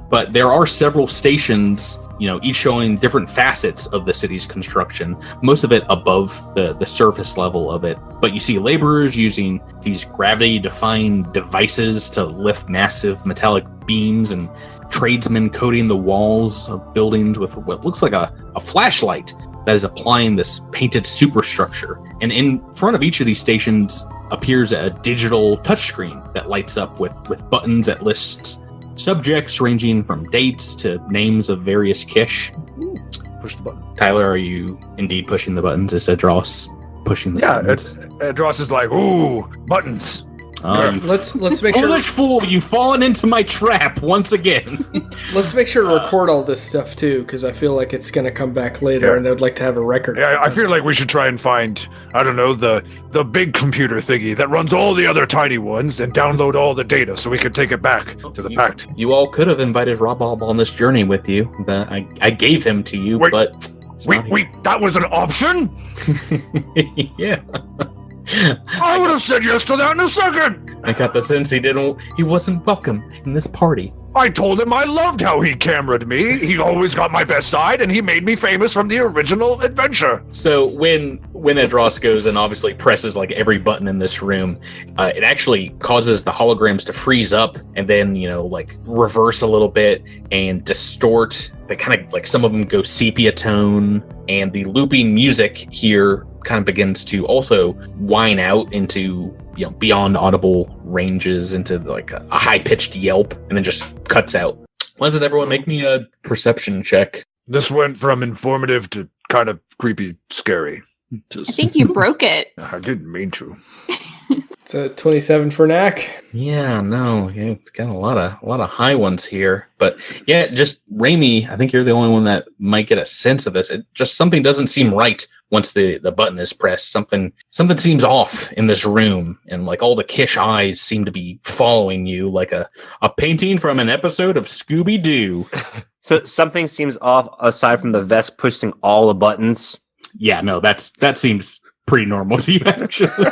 But there are several stations, each showing different facets of the city's construction, most of it above the surface level of it. But you see laborers using these gravity-defying devices to lift massive metallic beams, and tradesmen coating the walls of buildings with what looks like a flashlight that is applying this painted superstructure. And in front of each of these stations appears a digital touchscreen that lights up with buttons that lists subjects ranging from dates to names of various Kish. Push the button. Tyler, are you indeed pushing the buttons? Is Dross pushing the buttons? Yeah, Dross is like, ooh, buttons. Let's make sure. Foolish fool, you've fallen into my trap once again. Let's make sure to record all this stuff too, because I feel like it's going to come back later, and I'd like to have a record. Yeah, I feel like we should try and find, I don't know, the big computer thingy that runs all the other tiny ones and download all the data so we can take it back to the Pact. You all could have invited Rob on this journey with you. I gave him to you, but wait, that was an option? Yeah. I would have said yes to that in a second. I got the sense he wasn't welcome in this party. I told him I loved how he cameraed me. He always got my best side, and he made me famous from the original adventure. So when Edros goes and obviously presses like every button in this room, it actually causes the holograms to freeze up and then, like reverse a little bit and distort. They kind of like, some of them go sepia tone, and the looping music here kind of begins to also whine out into beyond audible ranges, into like a high-pitched yelp, and then just cuts out. Why doesn't everyone make me a perception check? This went from informative to kind of creepy, scary. I think you broke it. I didn't mean to. It's a 27 for Knack. Yeah, no, got a lot of high ones here, but yeah, just Raimi, I think you're the only one that might get a sense of this. It just, something doesn't seem right once the button is pressed. Something seems off in this room, and like all the Kish eyes seem to be following you, like a painting from an episode of Scooby-Doo. So something seems off aside from the vest pushing all the buttons. Yeah, no, that seems pretty normal to you, actually.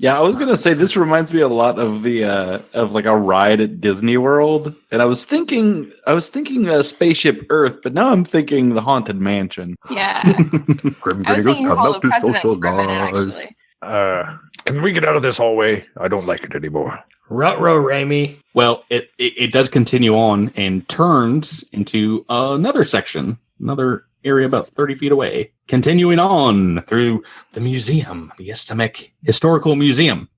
Yeah, I was gonna say this reminds me a lot of the of like a ride at Disney World, and I was thinking Spaceship Earth, but now I'm thinking the Haunted Mansion. Yeah. Grim I was Gringos thinking come Hall out of to Presidents for a socialize. minute, actually. Can we get out of this hallway? I don't like it anymore. Ruh-roh, Raimi. Well, it does continue on and turns into another section, another area about 30 feet away. Continuing on through the museum, the Istamek Historical Museum.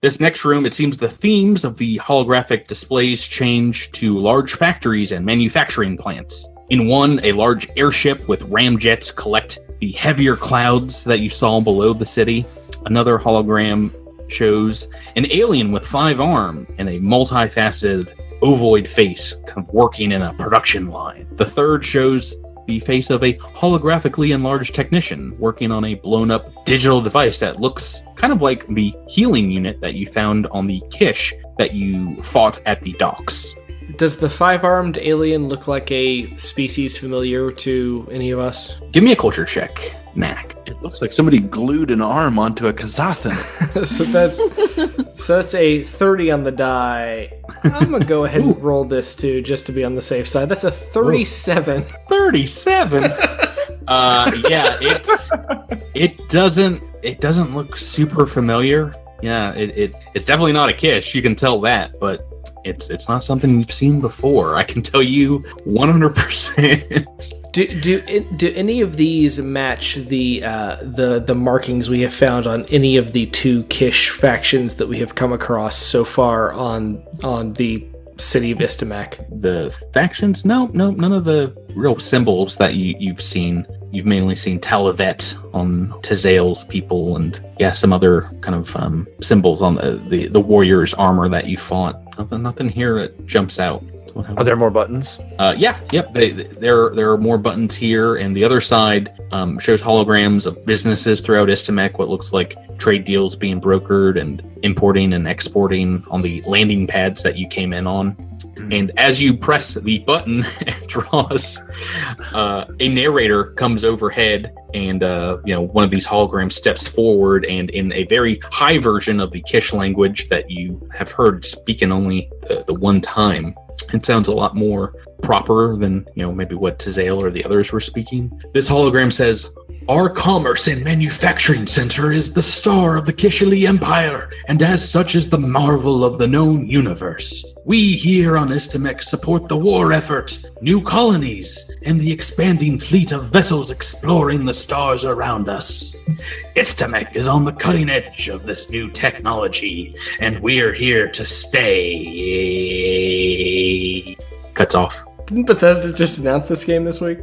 This next room, it seems the themes of the holographic displays change to large factories and manufacturing plants. In one, a large airship with ramjets collect the heavier clouds that you saw below the city. Another hologram shows an alien with 5 arms and a multifaceted ovoid face kind of working in a production line. The third shows the face of a holographically enlarged technician working on a blown-up digital device that looks kind of like the healing unit that you found on the Kish that you fought at the docks. Does the 5-armed alien look like a species familiar to any of us? Give me a culture check, Knack. It looks like somebody glued an arm onto a Kazathan. so that's a 30 on the die. I'm gonna go ahead and roll this too, just to be on the safe side. That's a 37. 37. Yeah, it doesn't look super familiar. Yeah, it's definitely not a Kish. You can tell that, but it's not something you've seen before. I can tell you 100%. Do any of these match the markings we have found on any of the 2 Kish factions that we have come across so far on the city of Istamek? The factions? No, none of the real symbols that you've seen. You've mainly seen Talavet on Tazale's people, and some other kind of symbols on the warrior's armor that you fought. Nothing here that jumps out. Are there more buttons? Yep. There are more buttons here, and the other side shows holograms of businesses throughout Istamek. What looks like trade deals being brokered and importing and exporting on the landing pads that you came in on. And as you press the button, it draws a narrator comes overhead, and one of these holograms steps forward, and in a very high version of the Kish language that you have heard speaking only the one time. It sounds a lot more proper than, maybe what Tazale or the others were speaking. This hologram says, "Our commerce and manufacturing center is the star of the Kishali Empire, and as such is the marvel of the known universe. We here on Istamek support the war effort, new colonies, and the expanding fleet of vessels exploring the stars around us. Istamek is on the cutting edge of this new technology, and we're here to stay." Cuts off. Didn't Bethesda just announce this game this week?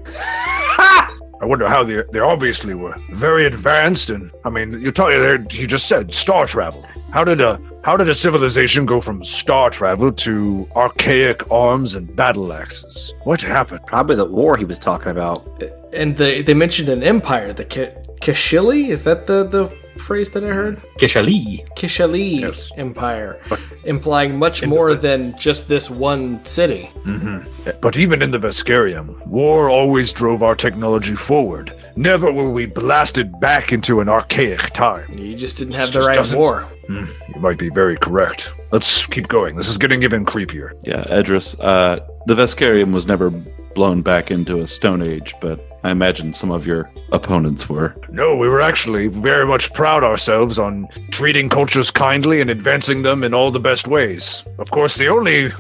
I wonder how they obviously were very advanced, and I mean, you just said star travel. How did a civilization go from star travel to archaic arms and battle axes? What happened? Probably the war he was talking about. And they mentioned an empire, the Kishili? Is that the phrase that I heard? Kishali. Kishali Yes. Empire, implying much more than just this one city. Mm-hmm. But even in the Veskarium, war always drove our technology forward. Never were we blasted back into an archaic time. You just didn't have the right war. You might be very correct. Let's keep going. This is getting even creepier. Yeah, Edris, the Veskarium was never blown back into a Stone Age, but I imagine some of your opponents were. No, we were actually very much proud ourselves on treating cultures kindly and advancing them in all the best ways. Of course, the only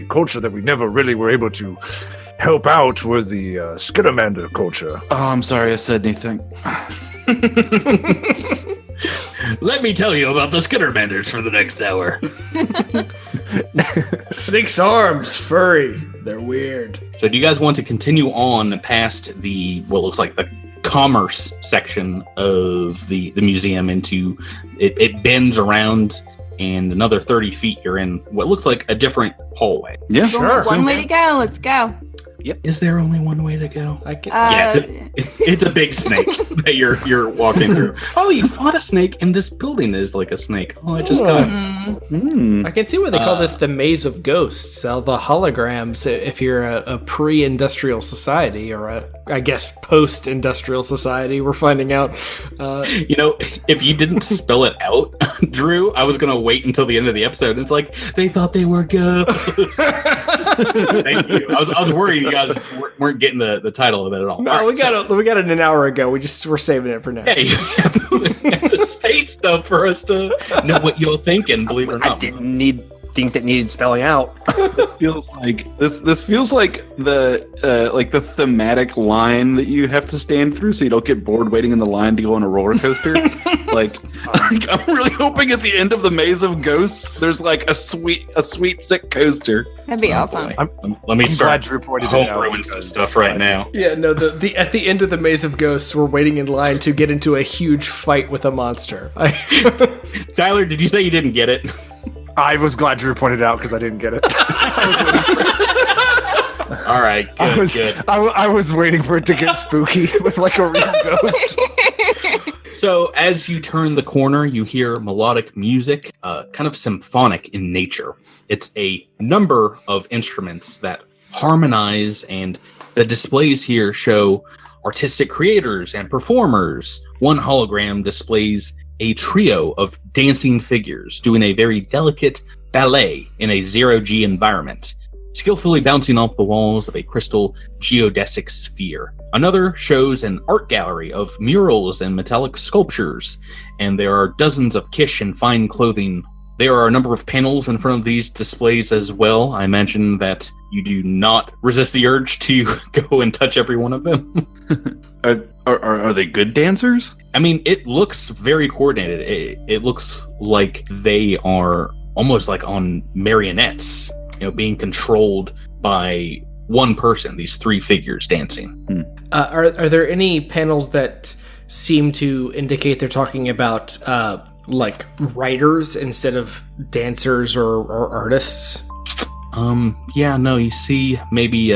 culture that we never really were able to help out were the Skittermander culture. Oh, I'm sorry I said anything. Let me tell you about the Skittermanders for the next hour. 6 arms, furry. They're weird. So do you guys want to continue on past what looks like the commerce section of the museum into it bends around, and another 30 feet you're in what looks like a different hallway. Yeah, Only one way to go. Let's go. Yep. Is there only one way to go? It's a big snake that you're walking through. Oh, you fought a snake, and this building is like a snake. Oh, I just got. I can see why they call this the Maze of Ghosts. The holograms, if you're a pre-industrial society or I guess post-industrial society, we're finding out. If you didn't spell it out, Drew, I was gonna wait until the end of the episode. It's like they thought they were ghosts. Thank you. I was worried you guys weren't getting the title of it at all. No, we got it an hour ago. We're saving it for now. Yeah, you have to say stuff for us to know what you're thinking. Believe it or not, I didn't think that needed spelling out. This feels like the thematic line that you have to stand through so you don't get bored waiting in the line to go on a roller coaster. like I'm really hoping at the end of the Maze of Ghosts there's like a sweet sick coaster. That'd be awesome. Let me start glad you reported home it out brewing some stuff right now. Yeah, no. At the end of the Maze of Ghosts, we're waiting in line to get into a huge fight with a monster. Tyler, did you say you didn't get it? I was glad you pointed it out because I didn't get it. All right, good, good. I was waiting for it to get spooky with like a real ghost. So as you turn the corner, you hear melodic music, kind of symphonic in nature. It's a number of instruments that harmonize, and the displays here show artistic creators and performers. One hologram displays a trio of dancing figures doing a very delicate ballet in a zero-G environment, skillfully bouncing off the walls of a crystal geodesic sphere. Another shows an art gallery of murals and metallic sculptures, and there are dozens of Kish in fine clothing. There are a number of panels in front of these displays as well. I imagine that you do not resist the urge to go and touch every one of them. Are they good dancers? I mean, it looks very coordinated. It looks like they are almost like on marionettes, being controlled by one person, these three figures dancing. Are there any panels that seem to indicate they're talking about like writers instead of dancers or artists? Yeah, no, you see maybe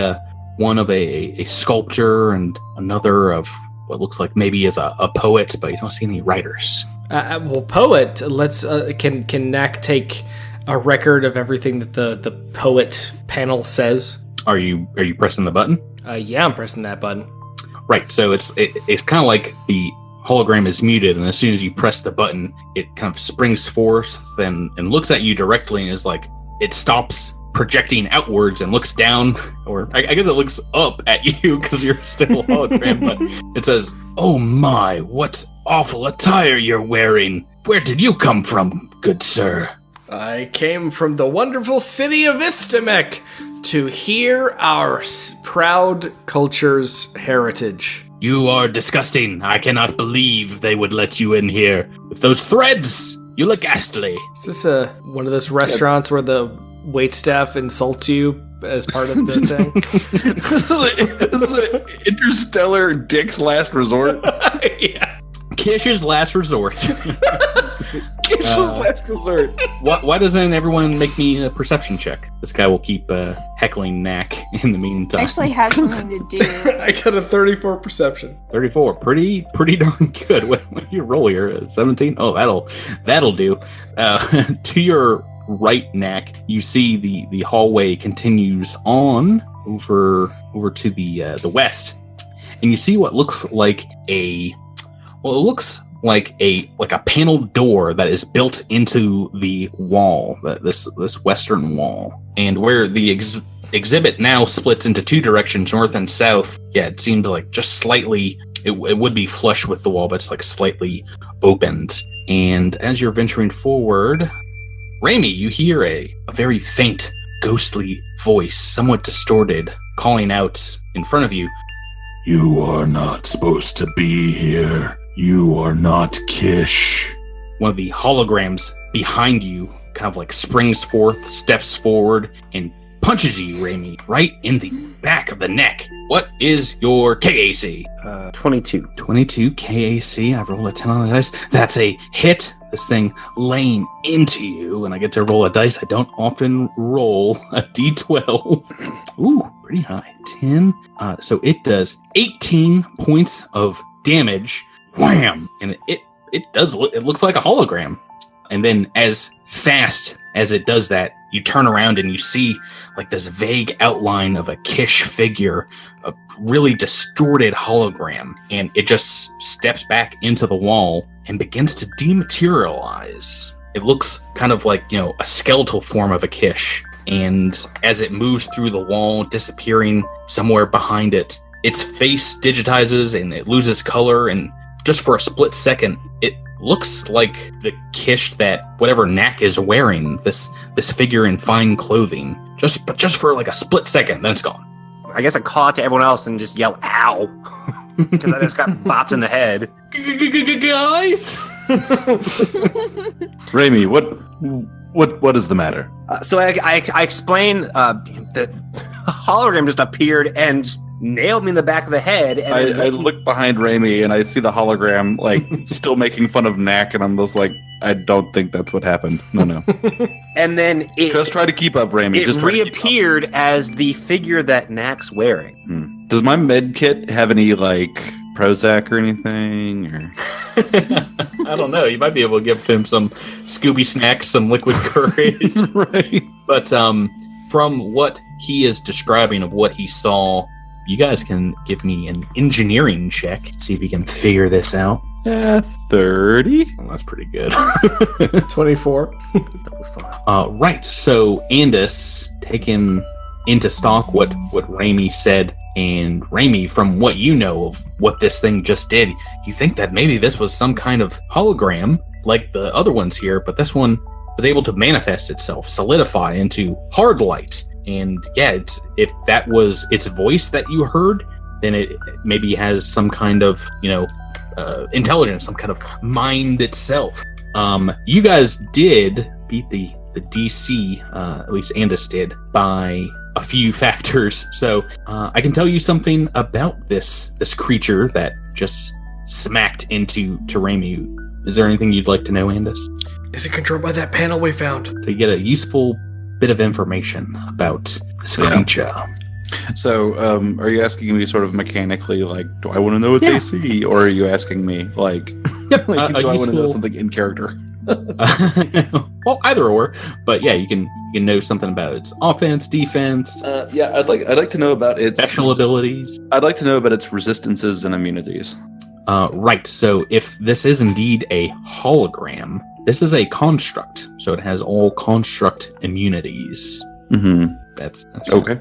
one of a sculptor and another of what looks like maybe is a poet, but you don't see any writers. Well, poet, let's can Knack take a record of everything that the poet panel says? Are you pressing the button? Yeah, I'm pressing that button. Right, so it's kind of like the hologram is muted, and as soon as you press the button, it kind of springs forth and looks at you directly, and is like, it stops projecting outwards and looks down, or I guess it looks up at you because you're still a hologram, but it says, "Oh my, what awful attire you're wearing. Where did you come from, good sir?" I came from the wonderful city of Istamek to hear our proud culture's heritage. "You are disgusting. I cannot believe they would let you in here with those threads. You look ghastly." Is this one of those restaurants where the waitstaff insults you as part of the thing? This is an interstellar Dick's Last Resort. Yeah. Kish's last resort. Kish's Last Resort. Why doesn't everyone make me a perception check? This guy will keep heckling Knack in the meantime. Actually has something to do. I got a 34 perception. 34, pretty darn good. What do you roll here? 17? Oh, that'll do. To your right, Knack, you see the hallway continues on over to the west, and you see what looks like a paneled door that is built into the wall, this western wall, and where the exhibit now splits into two directions, north and south. Yeah, it seems like just slightly. It would be flush with the wall, but it's like slightly opened. And as you're venturing forward, Raimi, you hear a very faint, ghostly voice, somewhat distorted, calling out in front of you. "You are not supposed to be here. You are not Kish." One of the holograms behind you kind of like springs forth, steps forward, and punches you, Raimi, right in the back of the neck. What is your KAC? 22. 22 KAC. I rolled a 10 on the dice. That's a hit. This thing laying into you, and I get to roll a dice. I don't often roll a d12. Ooh, pretty high. 10. So it does 18 points of damage. Wham! And it looks like a hologram. And then as fast as it does that, you turn around and you see like this vague outline of a Kish figure, a really distorted hologram, and it just steps back into the wall and begins to dematerialize. It looks kind of like, a skeletal form of a Kish. And as it moves through the wall, disappearing somewhere behind it, its face digitizes and it loses color, and just for a split second, it looks like the Kish that whatever Knack is wearing, this figure in fine clothing. But just for like a split second, then it's gone. I guess I call out to everyone else and just yell, "Ow!" Because I just got bopped in the head. Guys! Raimi, what is the matter? So I explain the hologram just appeared and nailed me in the back of the head. And I look behind Raimi and I see the hologram like still making fun of Knack, and I'm just like, I don't think that's what happened. No. And then it Just try to keep up, Rami. it Just try to keep up. reappeared as the figure that Nack's wearing. Does my med kit have any like Prozac or anything? Or I don't know. You might be able to give him some Scooby snacks, some liquid courage. right? But from what he is describing of what he saw, you guys can give me an engineering check. See if you can figure this out. 30. Well, that's pretty good. 24. Right. So Andis taking into stock what Raimi said, and Raimi, from what you know of what this thing just did, you think that maybe this was some kind of hologram like the other ones here, but this one was able to manifest itself, solidify into hard light. And yeah, if that was its voice that you heard, then it maybe has some kind of, intelligence, some kind of mind itself. You guys did beat the DC, at least Andis did, by a few factors. So I can tell you something about this creature that just smacked into Raimi. Is there anything you'd like to know, Andis? Is it controlled by that panel we found? To get a useful bit of information about this creature. So, are you asking me sort of mechanically, like, do I want to know its AC, or are you asking me, like, do I want to know something in character? Well, either or, but yeah, you can know something about its offense, defense. I'd like to know about its special abilities. I'd like to know about its resistances and immunities. Right. So, if this is indeed a hologram, this is a construct. So it has all construct immunities. Mm-hmm. That's okay.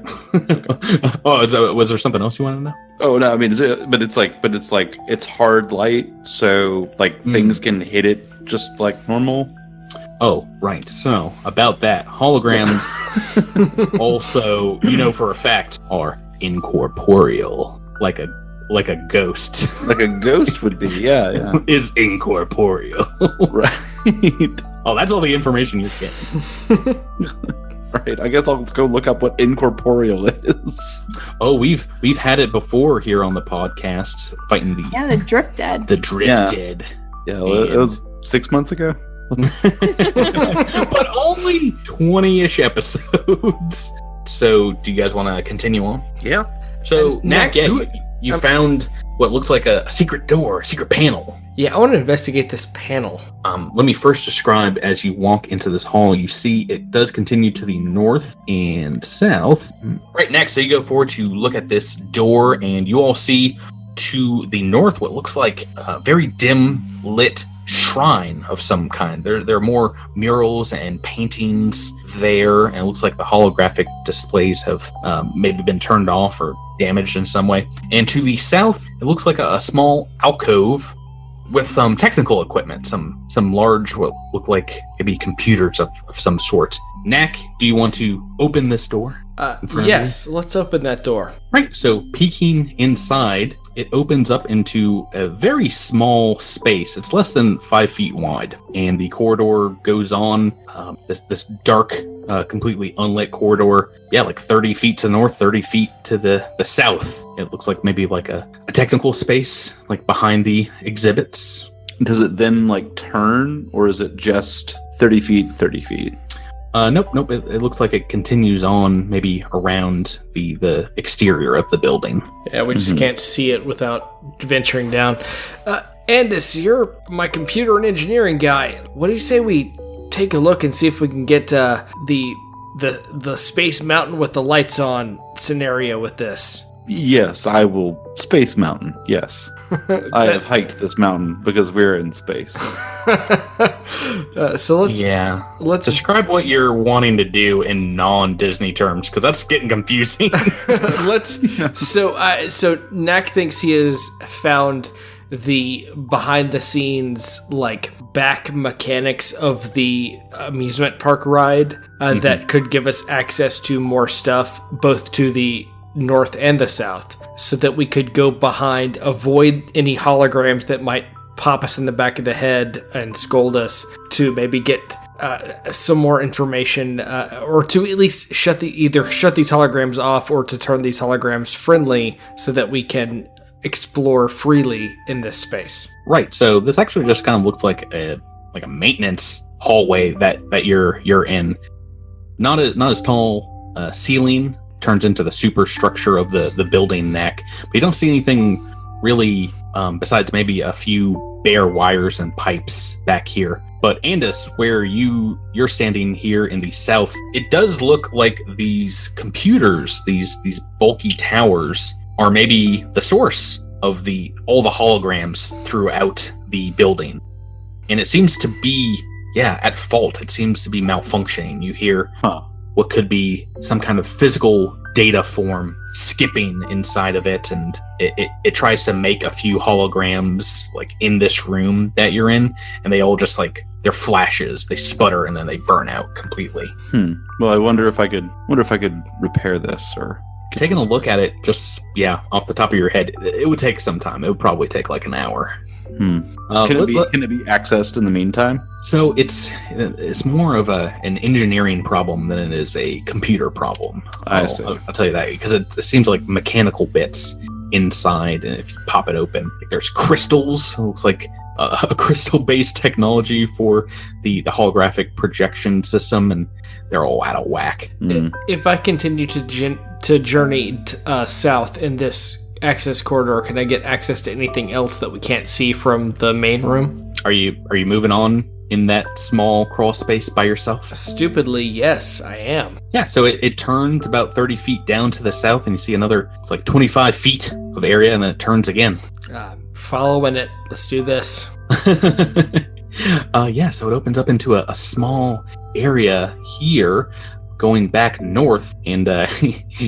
Oh, was there something else you wanted to know? Oh no, I mean, it's hard light, so like things can hit it just like normal. Oh, right. So about that, holograms also, for a fact, are incorporeal, like a ghost. Like a ghost would be, yeah. Is incorporeal. Right. Oh, that's all the information you're getting. Right. I guess I'll go look up what incorporeal is. Oh, we've had it before here on the podcast, fighting the Drift Dead. The Drift Dead. Yeah, it was 6 months ago. But only 20-ish episodes. So, do you guys want to continue on? Yeah. So, Knack, you found what looks like a secret door, a secret panel. Yeah, I want to investigate this panel. Let me first describe, as you walk into this hall, you see it does continue to the north and south. Right next, so you go forward to look at this door, and you all see to the north what looks like a very dim lit shrine of some kind. There are more murals and paintings there, and it looks like the holographic displays have maybe been turned off or damaged in some way. And to the south, it looks like a small alcove with some technical equipment, some large, what look like maybe computers of some sort. Knack, do you want to open this door? Yes, let's open that door. Right, so peeking inside, it opens up into a very small space. It's less than 5 feet wide, and the corridor goes on, this dark, completely unlit corridor. Yeah, like 30 feet to the north, 30 feet to the south. It looks like maybe like a technical space, like behind the exhibits. Does it then like turn, or is it just 30 feet, 30 feet? Nope. It looks like it continues on, maybe around the exterior of the building. Yeah, we just can't see it without venturing down. Andis, you're my computer and engineering guy. What do you say we take a look and see if we can get the Space Mountain with the lights on scenario with this? Yes, I will. Space Mountain, yes. I have hiked this mountain because we're in space. So let's describe what you're wanting to do in non-Disney terms, because that's getting confusing. So Knack thinks he has found the behind the scenes like back mechanics of the amusement park ride that could give us access to more stuff, both to the north and the south, so that we could go behind, avoid any holograms that might pop us in the back of the head and scold us, to maybe get some more information, or to at least either shut these holograms off or to turn these holograms friendly so that we can explore freely in this space. Right, so this actually just kind of looks like a like a maintenance hallway that you're in. Not as tall ceiling turns into the superstructure of the building neck, but you don't see anything really besides maybe a few bare wires and pipes back here. But Andis, where you're standing here in the south, it does look like these computers, these bulky towers, are maybe the source of all the holograms throughout the building. And it seems to be, at fault. It seems to be malfunctioning. You hear what could be some kind of physical data form skipping inside of it, and it tries to make a few holograms like in this room that you're in, and they all just like, they're flashes, they sputter, and then they burn out completely. Well, I wonder if I could repair this, or taking a look at it, just off the top of your head, it would take some time. It would probably take like an hour. Can it be accessed in the meantime? So it's more of an engineering problem than it is a computer problem. I see. I'll tell you that, because it seems like mechanical bits inside, and if you pop it open, like there's crystals. It looks like a crystal-based technology for the holographic projection system, and they're all out of whack. If I continue to journey south in this access corridor, can I get access to anything else that we can't see from the main room? Are you moving on in that small crawl space by yourself? Stupidly, yes, I am. Yeah, so it turns about 30 feet down to the south, and you see another, it's like 25 feet of area, and then it turns again. Following it. Let's do this. So it opens up into a small area here, going back north, and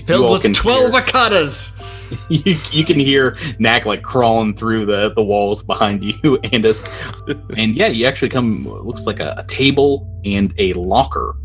filled with 12 akatas. You can hear Knack like crawling through the walls behind you, and you actually come. Looks like a table and a locker.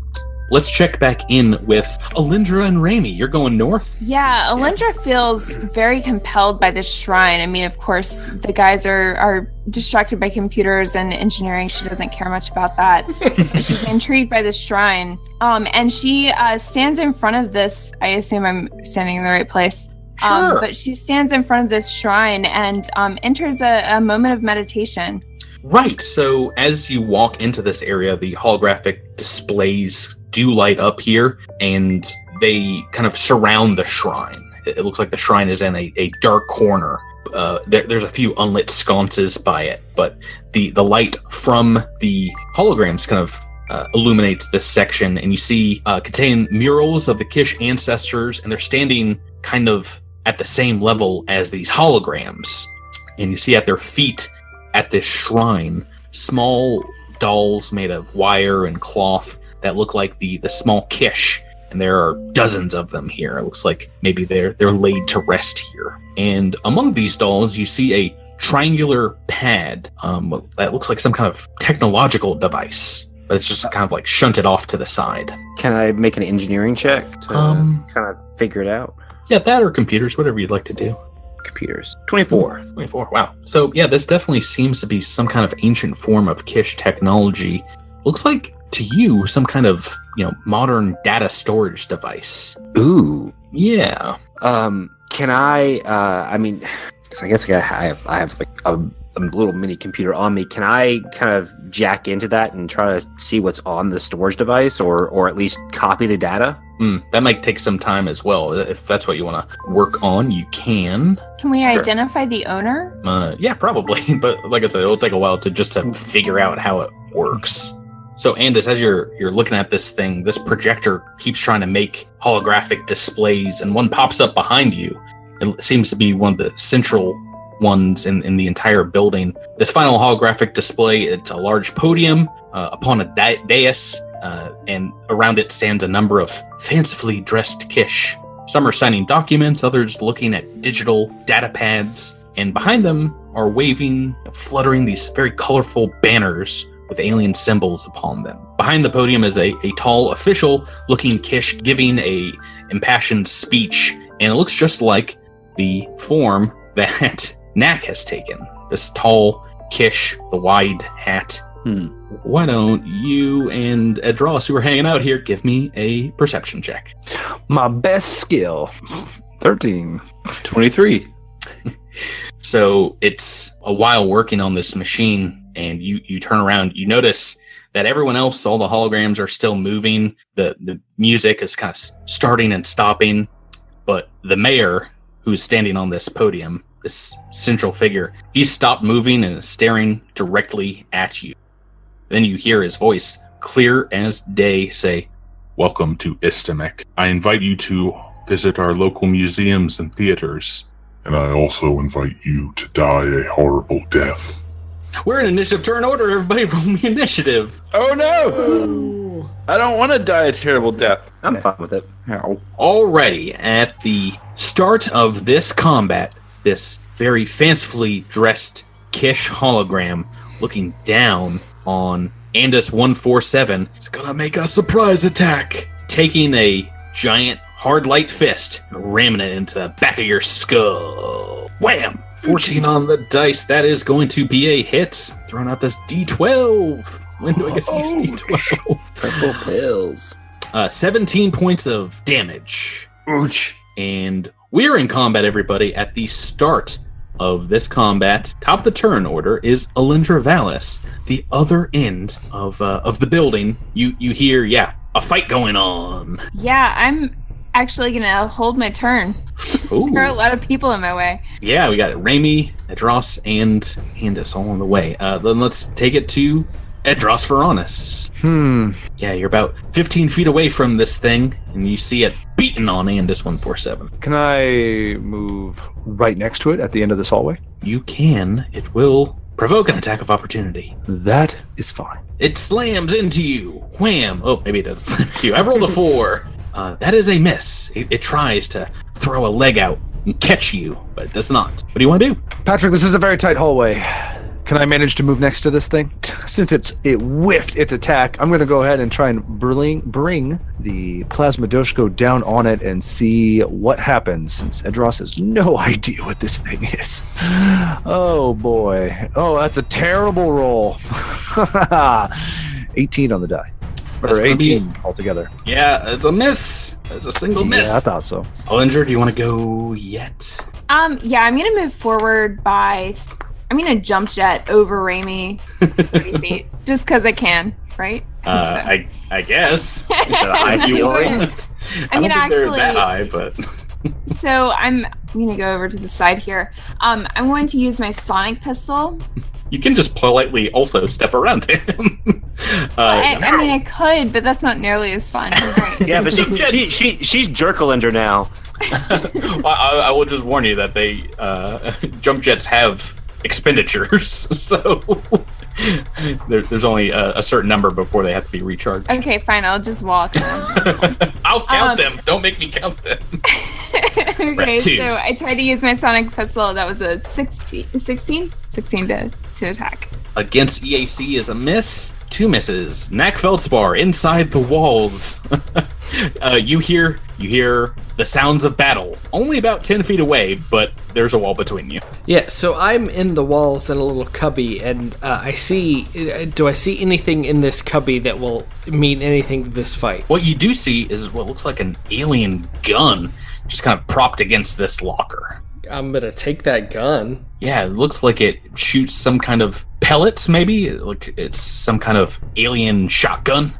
Let's check back in with Alindra and Raimi. You're going north? Yeah, Alindra feels very compelled by this shrine. I mean, of course, the guys are distracted by computers and engineering. She doesn't care much about that. But she's intrigued by this shrine. And she stands in front of this. I assume I'm standing in the right place. Sure. But she stands in front of this shrine and enters a moment of meditation. Right. So as you walk into this area, the holographic displays do light up here, and they kind of surround the shrine. It looks like the shrine is in a dark corner. There's a few unlit sconces by it, but the light from the holograms kind of illuminates this section, and you see contain murals of the Kish ancestors, and they're standing kind of at the same level as these holograms. And you see at their feet at this shrine small dolls made of wire and cloth that look like the small Kish, and there are dozens of them here. It looks like maybe they're laid to rest here. And among these dolls, you see a triangular pad that looks like some kind of technological device, but it's just kind of like shunted off to the side. Can I make an engineering check to kind of figure it out? Yeah, that or computers, whatever you'd like to do. Computers. 24. 24, wow. So yeah, this definitely seems to be some kind of ancient form of Kish technology. Looks like to you some kind of, modern data storage device. Ooh. Yeah. Can I so I guess I have like a little mini computer on me. Can I kind of jack into that and try to see what's on the storage device, or at least copy the data? That might take some time as well. If that's what you want to work on, you can. Can we identify the owner? Yeah, probably. But like I said, it'll take a while to figure out how it works. So Andis, as you're looking at this thing, this projector keeps trying to make holographic displays, and one pops up behind you. It seems to be one of the central ones in the entire building. This final holographic display, it's a large podium upon a dais, and around it stands a number of fancifully dressed Kish. Some are signing documents, others looking at digital data pads, and behind them are waving, fluttering these very colorful banners with alien symbols upon them. Behind the podium is a tall official looking Kish giving a impassioned speech, and it looks just like the form that Knack has taken. This tall Kish, the wide hat. Why don't you and Edros, who are hanging out here, give me a perception check? My best skill. 13. 23. So it's a while working on this machine, and you turn around. You notice that everyone else, all the holograms are still moving. The music is kind of starting and stopping, but the mayor, who's standing on this podium, this central figure, he's stopped moving and is staring directly at you. Then you hear his voice, clear as day, say, Welcome to Istamek. I invite you to visit our local museums and theaters. And I also invite you to die a horrible death. We're in initiative turn order, everybody. Roll me initiative. Oh no! I don't want to die a terrible death. I'm fine with it. Ow. Already at the start of this combat, this very fancifully dressed Kish hologram looking down on Andis 147 is gonna make a surprise attack, taking a giant hard light fist and ramming it into the back of your skull. Wham! 14 on the dice. That is going to be a hit. Throwing out this D12. When do I get to use D12? Purple pills. 17 points of damage. Ouch. And we're in combat, everybody. At the start of this combat, top of the turn order is Alindra Vallis. The other end of the building, you hear, a fight going on. Yeah, I'm actually gonna hold my turn. Ooh. There are a lot of people in my way. Yeah, we got Raimi, Edros, and Andis all on the way. Then let's take it to Edros Veronis. Yeah, you're about 15 feet away from this thing, and you see it beating on Andis 147. Can I move right next to it at the end of this hallway? You can. It will provoke an attack of opportunity. That is fine. It slams into you. Wham! Oh, maybe it doesn't slam into you. I rolled a 4. That is a miss. It tries to throw a leg out and catch you, but it does not. What do you want to do? Patrick, this is a very tight hallway. Can I manage to move next to this thing? Since it whiffed its attack, I'm going to go ahead and try and bring the plasma doshko down on it and see what happens, since Edros has no idea what this thing is. Oh boy. Oh, that's a terrible roll. 18 on the die. Or 18 altogether. Yeah, it's a miss. It's a single miss. Yeah, I thought so. Olinger, do you want to go yet? Yeah, I'm gonna move forward I'm gonna jump jet over Raimi 30 feet. Just because I can, right? I guess. Is that a high ceiling? I don't think they're that high, but... So I'm gonna go over to the side here. I'm going to use my sonic pistol. You can just politely also step around him. I mean, I could, but that's not nearly as fun. Right? Yeah, but she's Jerkalinder now. Well, I will just warn you that they jump jets have expenditures, so there's only a certain number before they have to be recharged. Okay, fine. I'll just walk. I'll count them. Don't make me count them. Okay, so I tried to use my sonic pistol. That was a 16 to attack. Against EAC is a miss. 2 misses. Knack Feldspar inside the walls. You hear the sounds of battle. Only about 10 feet away, but there's a wall between you. Yeah, so I'm in the walls in a little cubby, and do I see anything in this cubby that will mean anything to this fight? What you do see is what looks like an alien gun just kind of propped against this locker. I'm gonna take that gun. Yeah, it looks like it shoots some kind of pellets, maybe? Like it's some kind of alien shotgun.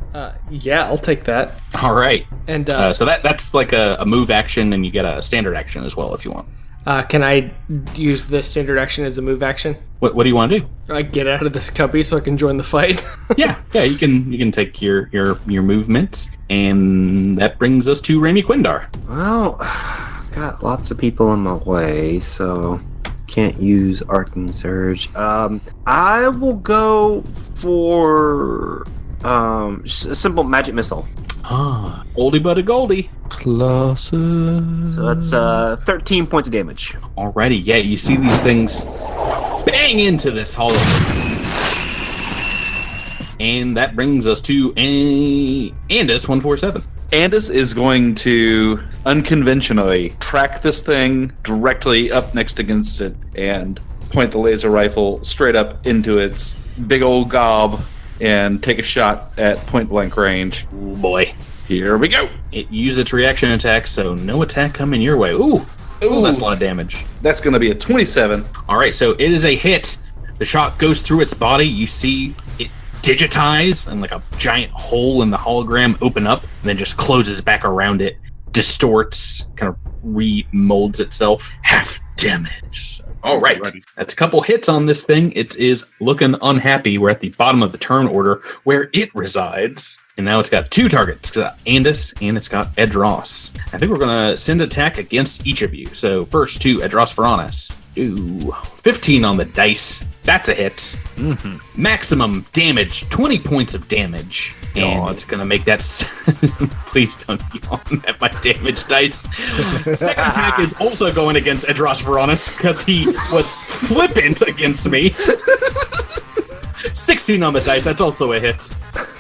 Yeah, I'll take that. All right. And so that's like a move action, and you get a standard action as well if you want. Can I use the standard action as a move action? What do you want to do? I get out of this cubby so I can join the fight. yeah, you can take your movements, and that brings us to Raimi Quindar. Well, got lots of people in my way, so can't use Arcing Surge. I will go for a simple magic missile. Oldie but a goldie. Classes. So that's 13 points of damage. Alrighty, yeah, you see these things bang into this hollow. And that brings us to Andis 147. Andis is going to unconventionally track this thing directly up next against it and point the laser rifle straight up into its big old gob and take a shot at point blank range. Ooh, boy. Here we go. It used its reaction attack, so no attack coming your way. Ooh, that's a lot of damage. That's going to be a 27. All right, so it is a hit. The shot goes through its body. You see it digitize and like a giant hole in the hologram open up and then just closes back around it, distorts, kind of remolds itself. Half damage. All right. That's a couple hits on this thing. It is looking unhappy. We're at the bottom of the turn order where it resides. And now it's got 2 targets. It's got Andis and it's got Edros. I think we're going to send attack against each of you. So first to Edros Varanus. Ooh, 15 on the dice. That's a hit. Mm-hmm. Maximum damage, 20 points of damage. And it's going to make that... Please don't yawn at my damage dice. Second attack is also going against Edros Varanus because he was flippant against me. 16 on the dice. That's also a hit.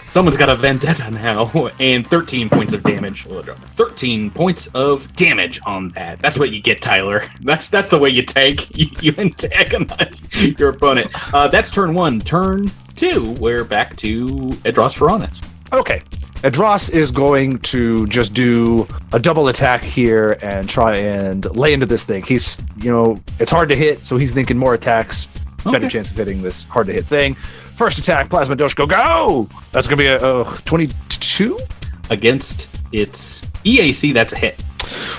Someone's got a vendetta now, and 13 points of damage. 13 points of damage on that. That's what you get, Tyler. That's the way you tank. You antagonize your opponent. That's turn 1. Turn 2, we're back to Edros Varanus. Okay. Edros is going to just do a double attack here and try and lay into this thing. He's, it's hard to hit, so he's thinking more attacks. Better chance of hitting this hard to hit thing. First attack, Plasma Doshko, go! That's going to be a 22? Against its EAC, that's a hit.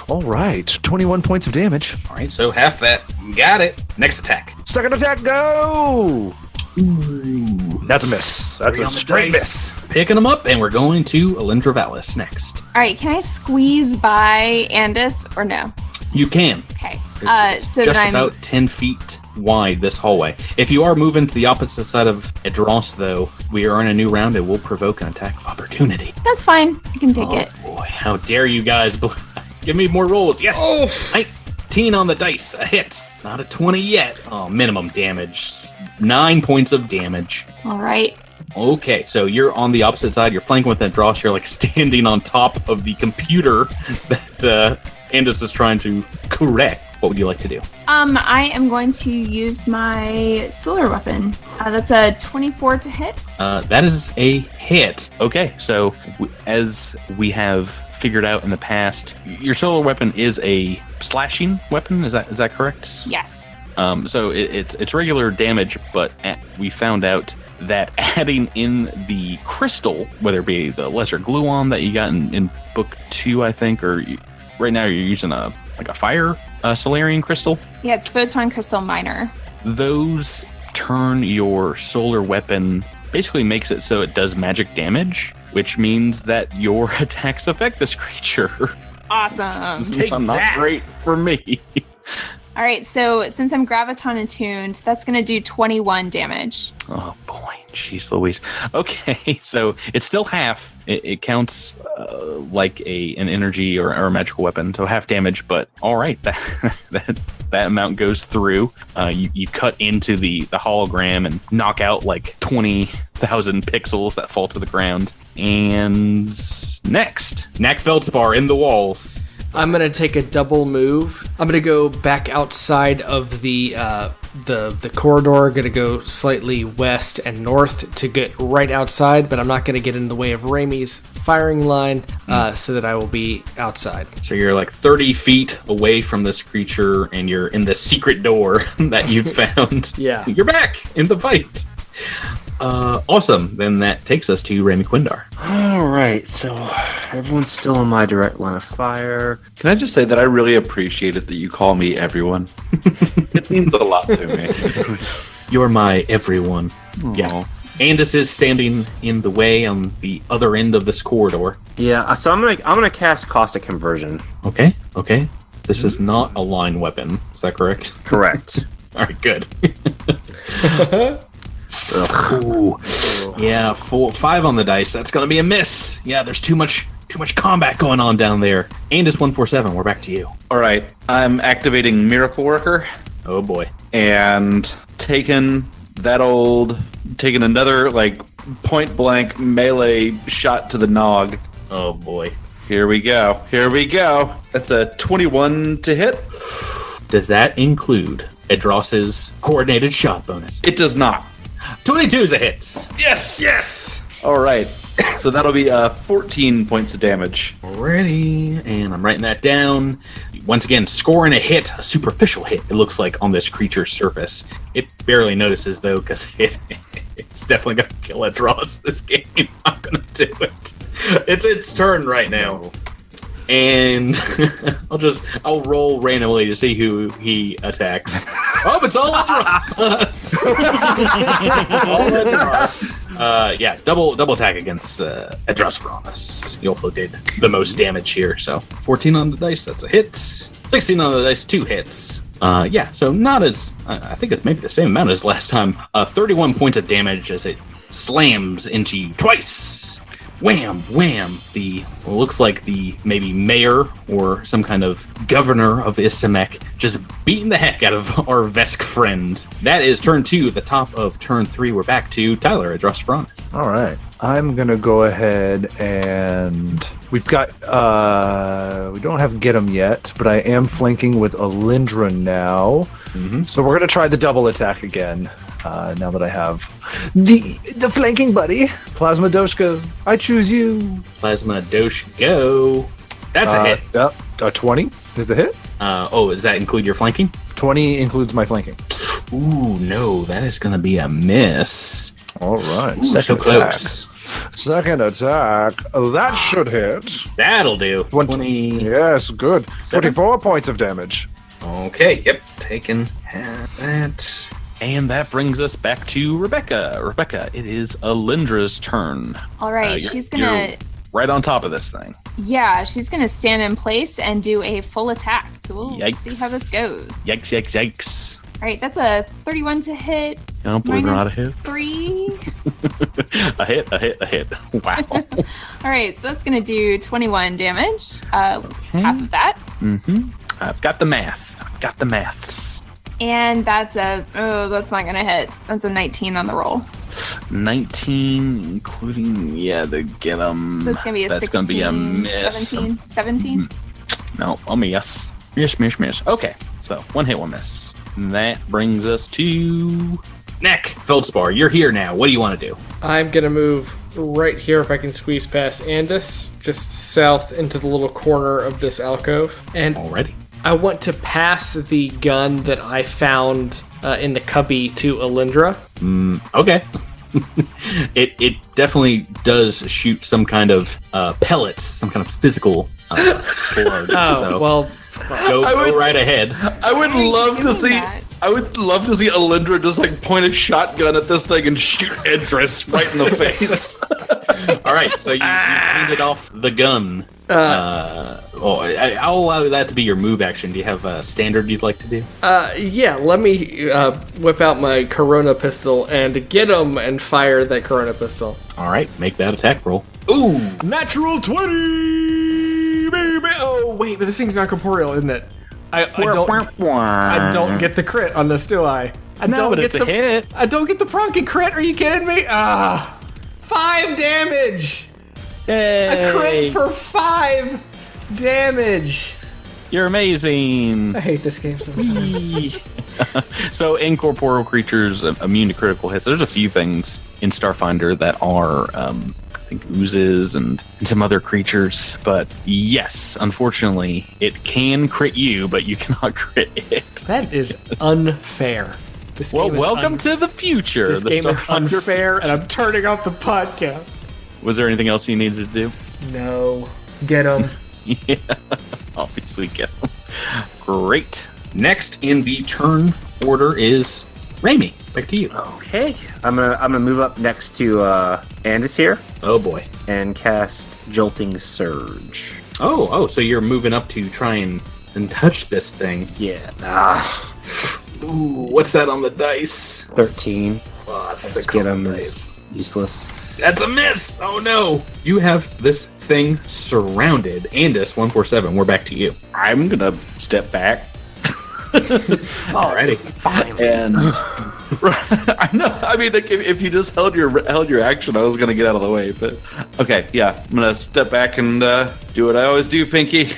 All right, 21 points of damage. All right, so half that. Got it. Next attack. Second attack, go! Ooh, that's a miss. That's a straight miss. Picking them up, and we're going to Alindra Valis next. All right, can I squeeze by Andis or no? You can. Okay. It's So just then I'm about 10 feet wide, this hallway. If you are moving to the opposite side of Edros, though, we are in a new round and will provoke an attack of opportunity. That's fine. I can take it. Oh boy, how dare you guys. Give me more rolls. Yes! Oh. 19 on the dice. A hit. Not a 20 yet. Oh, minimum damage. 9 points of damage. All right. Okay, so you're on the opposite side. You're flanking with Edros. You're like standing on top of the computer that Andis is trying to correct. What would you like to do? I am going to use my solar weapon. That's a 24 to hit. That is a hit. Okay, so as we have figured out in the past, your solar weapon is a slashing weapon. Is that correct? Yes. So it's regular damage, but we found out that adding in the crystal, whether it be the lesser gluon that you got in book 2, I think, or right now you're using a fire Solarian crystal. Yeah, it's photon crystal minor. Those turn your solar weapon, basically makes it so it does magic damage, which means that your attacks affect this creature. Awesome. Take not great for me. All right, so since I'm graviton attuned, that's going to do 21 damage. Oh boy, jeez Louise. Okay, so it's still half. It counts like an energy or a magical weapon, so half damage. But all right, that amount goes through. You cut into the hologram and knock out like 20,000 pixels that fall to the ground. And next, Knack Feldspar in the walls. I'm gonna take a double move. I'm gonna go back outside of the corridor. Gonna go slightly west and north to get right outside, but I'm not gonna get in the way of Raimi's firing line, so that I will be outside. So you're like 30 feet away from this creature, and you're in the secret door that you found. Yeah. You're back in the fight. Awesome. Then that takes us to Raimi Quindar. All right, so everyone's still in my direct line of fire. Can I just say that I really appreciate it that you call me everyone? It means a lot to me. You're my everyone. Aww. Yeah. Andis is standing in the way on the other end of this corridor. Yeah, so I'm gonna cast Caustic Conversion. Okay. This is not a line weapon. Is that correct? Correct. All right, good. Ooh. Yeah, 5 on the dice. That's gonna be a miss. Yeah, there's too much combat going on down there. Andis 147. We're back to you. All right, I'm activating Miracle Worker. Oh boy. And taking another like point blank melee shot to the nog. Oh boy. Here we go. That's a 21 to hit. Does that include Edros's coordinated shot bonus? It does not. 22 is a hit. Yes. All right. So that'll be 14 points of damage. Alrighty, and I'm writing that down. Once again, scoring a hit, a superficial hit, it looks like, on this creature's surface. It barely notices, though, because it's definitely going to kill Edros this game. I'm going to do it. It's its turn right now. And I'll roll randomly to see who he attacks. Oh, it's all Edros! All Edros. Yeah, double attack against Edros Veronis. He also did the most damage here, so 14 on the dice, that's a hit. 16 on the dice, 2 hits. Yeah, so not as, I think it's maybe the same amount as last time. 31 points of damage as it slams into you twice. Wham, wham. Looks like the maybe mayor or some kind of governor of Istamek just beating the heck out of our Vesk friend. That is turn 2. At the top of turn 3, we're back to Tyler, Edros Veronis. All right. I'm going to go ahead and we've got, we don't have Get 'em yet, but I am flanking with Alindra now. Mm-hmm. So we're going to try the double attack again. Now that I have the flanking buddy. Plasma Doshka, I choose you. Plasma Dosh go. That's a hit. Yep. A 20 is a hit. Does that include your flanking? 20 includes my flanking. Ooh, no, that is going to be a miss. All right. Ooh, so close. Second attack. That should hit. That'll do. 20. Yes, good. 24 points of damage. Okay, yep. Taking that. And that brings us back to Rebecca. Rebecca, it is Alindra's turn. All right, she's gonna. You're right on top of this thing. Yeah, she's gonna stand in place and do a full attack. So we'll see how this goes. Yikes, yikes, yikes. All right, that's a 31 to hit. Oh, believe it or not, a hit. 3. a hit. Wow. All right, so that's gonna do 21 damage. Half of that. Mm-hmm. I've got the maths. And that's that's not gonna hit. That's a 19 on the roll. 19, including the get 'em. So it's gonna be a 16. That's gonna be a miss. 17. No, a miss. Miss. Okay, so 1 hit, 1 miss. And that brings us to Neck. Feldspar, you're here now. What do you want to do? I'm gonna move right here if I can squeeze past Andis, just south into the little corner of this alcove. And already, I want to pass the gun that I found in the cubby to Alindra. Okay. It definitely does shoot some kind of pellets, some kind of physical slug. Well, go right ahead. I would love to see. I would love to see Alindra just like point a shotgun at this thing and shoot Edris right in the face. All right, so you handed off the gun. I'll allow that to be your move action. Do you have a standard you'd like to do? Yeah, let me whip out my Corona pistol and get him and fire that Corona pistol. All right, make that attack roll. Ooh! Natural 20, baby! Oh, wait, but this thing's not corporeal, isn't it? I don't get the crit on this, do I? No, but it's a hit. I don't get the Pronky crit, are you kidding me? 5 damage! Yay. A crit for 5 damage! You're amazing. I hate this game so much. So incorporeal creatures immune to critical hits. There's a few things in Starfinder that are, I think, oozes and some other creatures. But yes, unfortunately, it can crit you, but you cannot crit it. That is unfair. This Well, game is welcome to the future. This the game is Starfinder unfair, and I'm turning off the podcast. Was there anything else you needed to do? No. Get him. Yeah, obviously get them. Great. Next in the turn order is Raimi. Back to you. Okay, I'm gonna move up next to Andis here Oh boy. and cast Jolting Surge. Oh, so you're moving up to try and touch this thing. Yeah. Ooh, what's that on the dice? 13. Six Get on him the is dice. useless. That's a miss! Oh no! You have this thing surrounded. Andis, 147, we're back to you. I'm gonna step back. Alrighty. And I know. I mean, like, if you just held your action, I was gonna get out of the way. But okay, yeah, I'm gonna step back and do what I always do, Pinky.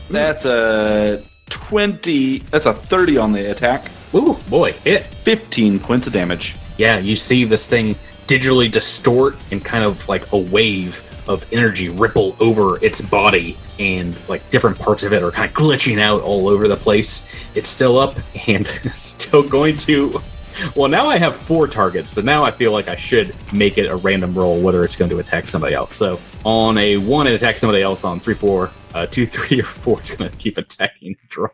That's a 20. That's a 30 on the attack. Ooh, boy, hit. 15 points of damage. Yeah, you see this thing digitally distort and kind of like a wave of energy ripple over its body, and like different parts of it are kind of glitching out all over the place. It's still up and still going to... Well, now I have 4 targets, so now I feel like I should make it a random roll whether it's going to attack somebody else. So on a 1, it attacks somebody else. On 3, 4, 2, 3, or 4, it's going to keep attacking a draw.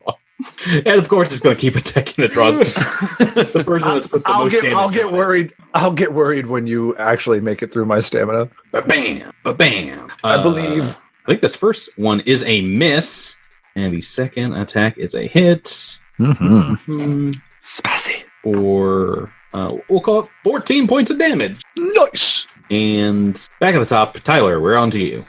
And of course, it's going to keep attacking a draw. The person that's put the most damage. I'll get worried. I'll get worried when you actually make it through my stamina. Ba-bam, ba-bam. I believe. I think this first one is a miss, and the second attack is a hit. Spicy. Or we'll call it 14 points of damage. Nice. And back at the top, Tyler, we're on to you.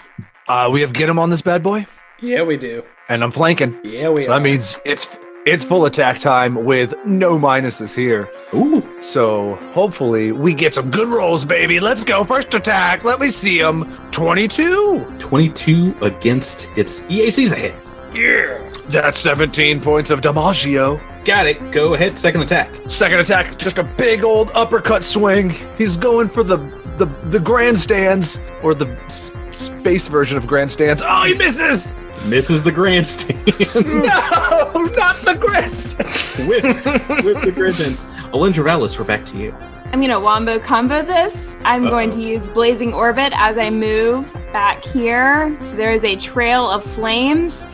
We have get him on this bad boy, Yeah, we do. and I'm flanking. Yeah, we So are. that means it's full attack time with no minuses here. Ooh. So hopefully we get some good rolls, baby. Let's go. First attack. Let me see him. 22. 22 against its EAC's a hit. Yeah. That's 17 points of damaggio. Got it. Go ahead. Second attack. Second attack, just a big old uppercut swing. He's going for the grandstands, or the space version of grandstands. Oh, he misses! Misses the grandstand. No, not the grandstand. Whips the grandstand. Alindra Valis, we're back to you. I'm gonna wombo combo this. I'm going to use Blazing Orbit as I move back here. So there is a trail of flames,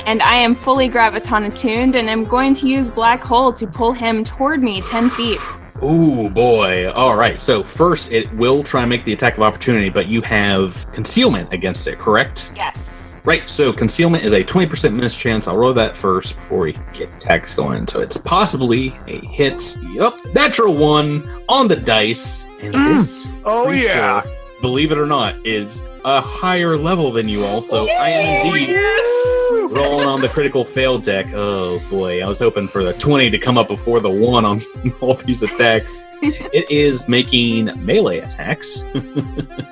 and I am fully graviton attuned, and I'm going to use Black Hole to pull him toward me 10 feet. Ooh, boy. All right. So first, it will try and make the attack of opportunity, but you have concealment against it, correct? Yes. Right. So concealment is a 20% miss chance. I'll roll that first before we get attacks going. So it's possibly a hit. Yup. Natural 1 on the dice. And this Oh, creature, yeah. believe it or not, is a higher level than you all. So I am indeed rolling on the critical fail deck. Oh boy, I was hoping for the 20 to come up before the 1 on all these attacks. It is making melee attacks.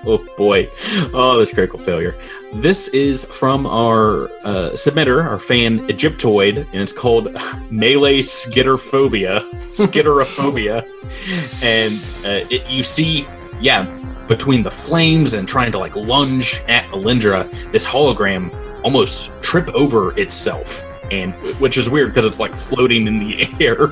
Oh boy. Oh, this critical failure. This is from our submitter, our fan Egyptoid, and it's called Melee Skitterphobia. Skitterophobia. And you see, between the flames and trying to like lunge at Alindra, this hologram almost trip over itself, and which is weird because it's like floating in the air,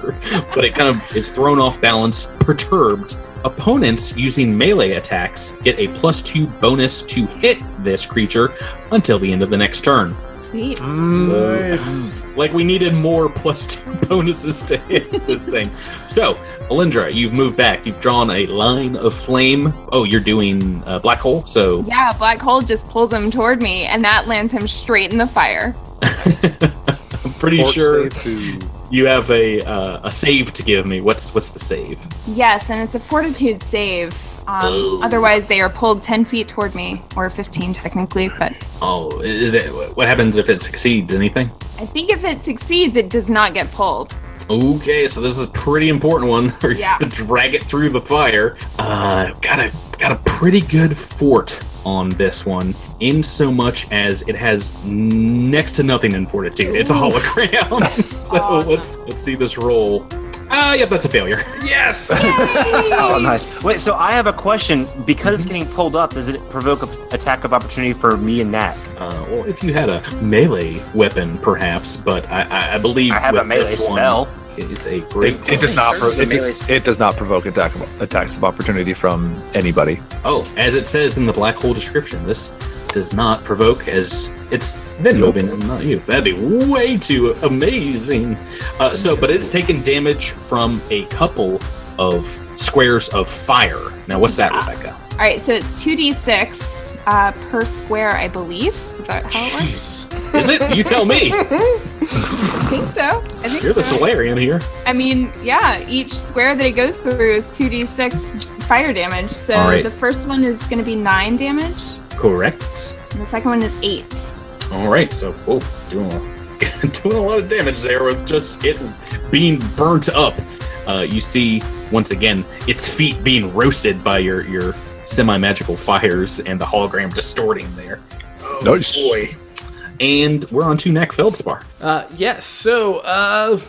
but it kind of is thrown off balance, perturbed. Opponents using melee attacks get a +2 bonus to hit this creature until the end of the next turn. Sweet. Nice. Like we needed more +2 bonuses to hit this thing. So, Alindra, you've moved back. You've drawn a line of flame. Oh, you're doing Black Hole, so... Yeah, Black Hole just pulls him toward me, and that lands him straight in the fire. I'm pretty sure you have a save to give me. What's the save? Yes, and it's a Fortitude save. Otherwise, they are pulled 10 feet toward me, or 15 technically, but... Oh, is it? What happens if it succeeds? Anything? I think if it succeeds, it does not get pulled. Okay, so this is a pretty important one. Or Yeah. you drag it through the fire. Got a pretty good fort on this one, in so much as it has next to nothing in fortitude. It's a hologram. So Awesome. let's see this roll. Yep, that's a failure. Yes! Oh, nice. Wait, so I have a question. Because it's getting pulled up, does it provoke an attack of opportunity for me and Knack? Well, if you had a melee weapon, perhaps, but I believe I have with a melee this one, spell. it's a great. It does not. Melee It does not provoke attacks of opportunity from anybody. Oh, as it says in the Black Hole description, this does not provoke, as it's then moving and not you. That'd be way too amazing. But it's taken damage from a couple of squares of fire. Now, what's that, Rebecca? All right, so it's 2d6 per square, I believe. Is that how it works? Jeez. Is it? You tell me. I think so. You're the Solarian here. I mean, yeah, each square that it goes through is 2d6 fire damage. So All right. the first one is going to be 9 damage, Correct. and the second one is 8. All right, so doing a lot of damage there with just it being burnt up. You see once again its feet being roasted by your semi-magical fires and the hologram distorting there. Oh, Nice. boy. And we're on to Knack Feldspar. Yes, so,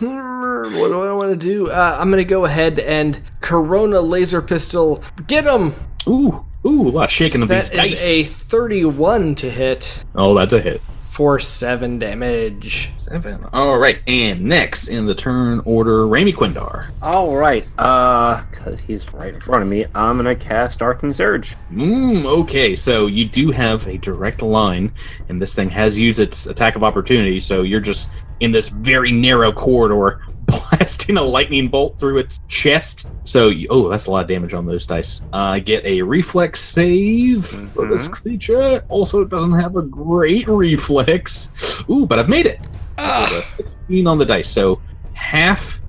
what do I want to do? I'm going to go ahead and Corona Laser Pistol. Get him! Ooh, a lot of shaking of these That is dice. a 31 to hit Oh, that's a hit. for 7 damage. 7. All right, and next in the turn order, Raimi Quindar. All right. Because he's right in front of me, I'm gonna cast Arcing Surge. Okay, so you do have a direct line, and this thing has used its attack of opportunity, so you're just in this very narrow corridor, blasting a lightning bolt through its chest. So, that's a lot of damage on those dice. Get a reflex save for this creature. Also, doesn't have a great reflex. But I've made it. With a 16 on the dice, so half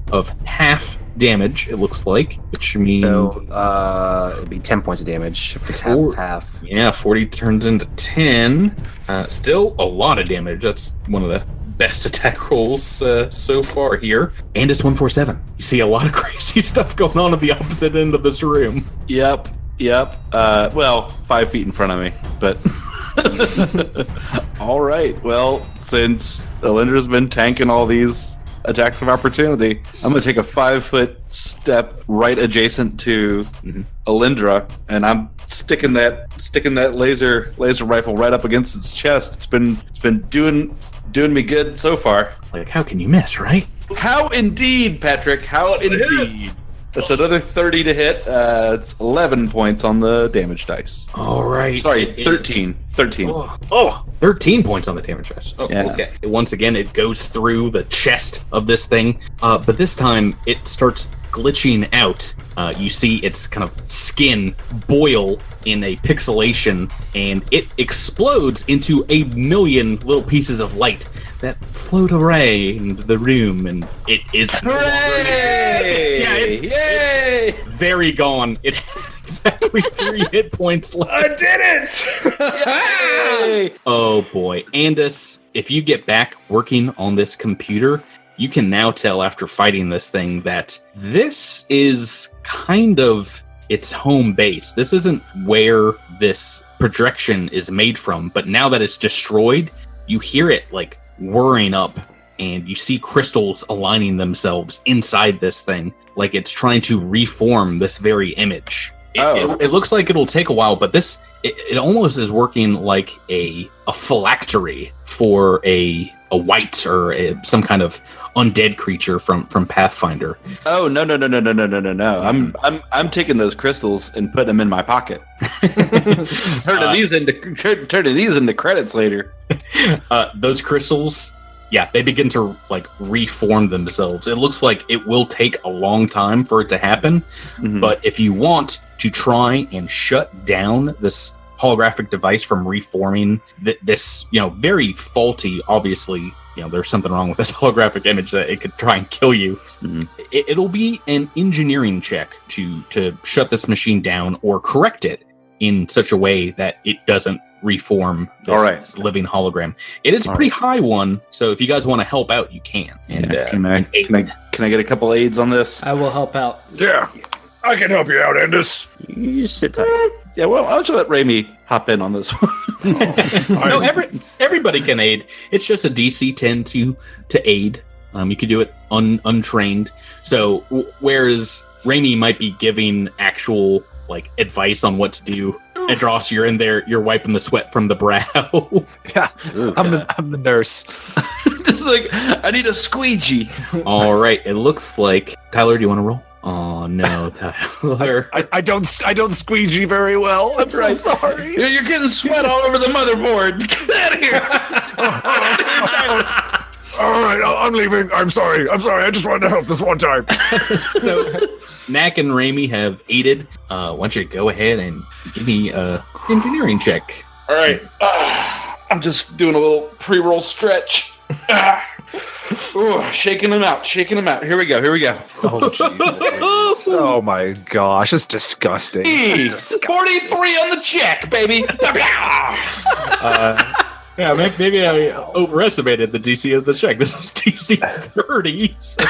damage, it looks like, which means... So, it'd be 10 points of damage if it's half. Yeah, 40 turns into 10. Still a lot of damage. That's one of the best attack rolls so far here. And it's 147. You see a lot of crazy stuff going on at the opposite end of this room. Yep. Well, 5 feet in front of me, but... All right. Well, since Alindra's been tanking all these attacks of opportunity, I'm going to take a 5-foot step right adjacent to Alindra, and I'm sticking that laser rifle right up against its chest. It's been doing me good so far. Like, how can you miss, right? How indeed, Patrick? How indeed? That's another 30 to hit. It's 11 points on the damage dice. All right. Sorry, 13. 13. Oh, 13 points on the damage dice. Oh, Yeah. okay. Once again, it goes through the chest of this thing, but this time it starts glitching out. You see its kind of skin boil in a pixelation, and it explodes into 1,000,000 little pieces of light that float around the room, and it is... Hooray! Yeah, it's very gone. It had exactly 3 hit points left. I did it! Yay! Oh boy. Andis, if you get back working on this computer, you can now tell after fighting this thing that this is kind of its home base. This isn't where this projection is made from, but now that it's destroyed, you hear it like whirring up, and you see crystals aligning themselves inside this thing, like it's trying to reform this very image. It looks like it'll take a while, but it almost is working like a phylactery for a wight or some kind of undead creature from Pathfinder. Oh no! I'm taking those crystals and putting them in my pocket. Turning these into credits later. Those crystals, yeah, they begin to like reform themselves. It looks like it will take a long time for it to happen, but if you want to try and shut down this holographic device from reforming this, very faulty, obviously, there's something wrong with this holographic image that it could try and kill you. It'll be an engineering check to shut this machine down or correct it in such a way that it doesn't reform this living hologram. It is a pretty high one, so if you guys want to help out, you can. And can I get a couple aids on this? I will help out. Yeah, I can help you out, Andis. You just sit tight. Yeah, well, I'll just let Raimi hop in on this one. No, everybody can aid. It's just a DC 10 to aid. You can do it untrained. So whereas Raimi might be giving actual like advice on what to do, Edros, you're in there. You're wiping the sweat from the brow. Yeah, I'm the nurse. It's like I need a squeegee. All right, it looks like Tyler. Do you want to roll? Oh no, Tyler. I don't squeegee very well. I'm so sorry. You're getting sweat all over the motherboard. Get out of here. All right, I'm leaving. I'm sorry. I just wanted to help this one time. So, Knack and Raimi have aided. Why don't you go ahead and give me a engineering check? All right. I'm just doing a little pre-roll stretch. Shaking them out. Here we go. Oh, Jesus. Oh my gosh, it's disgusting. 43 on the check, baby. Yeah, maybe I overestimated the DC of the check. This was DC 30. So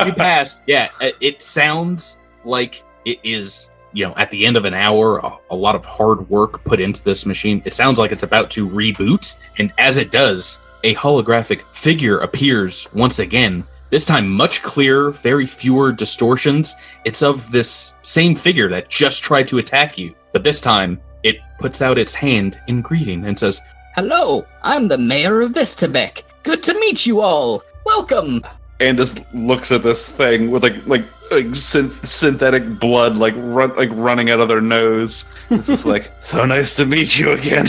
you passed. Yeah, it sounds like it is, at the end of an hour, a lot of hard work put into this machine. It sounds like it's about to reboot. And as it does, a holographic figure appears once again This time, much clearer, very fewer distortions. It's of this same figure that just tried to attack you. But this time, it puts out its hand in greeting and says, Hello, I'm the mayor of Istamek. Good to meet you all. Welcome. And just looks at this thing with like synthetic blood running out of their nose. It's just like, so nice to meet you again.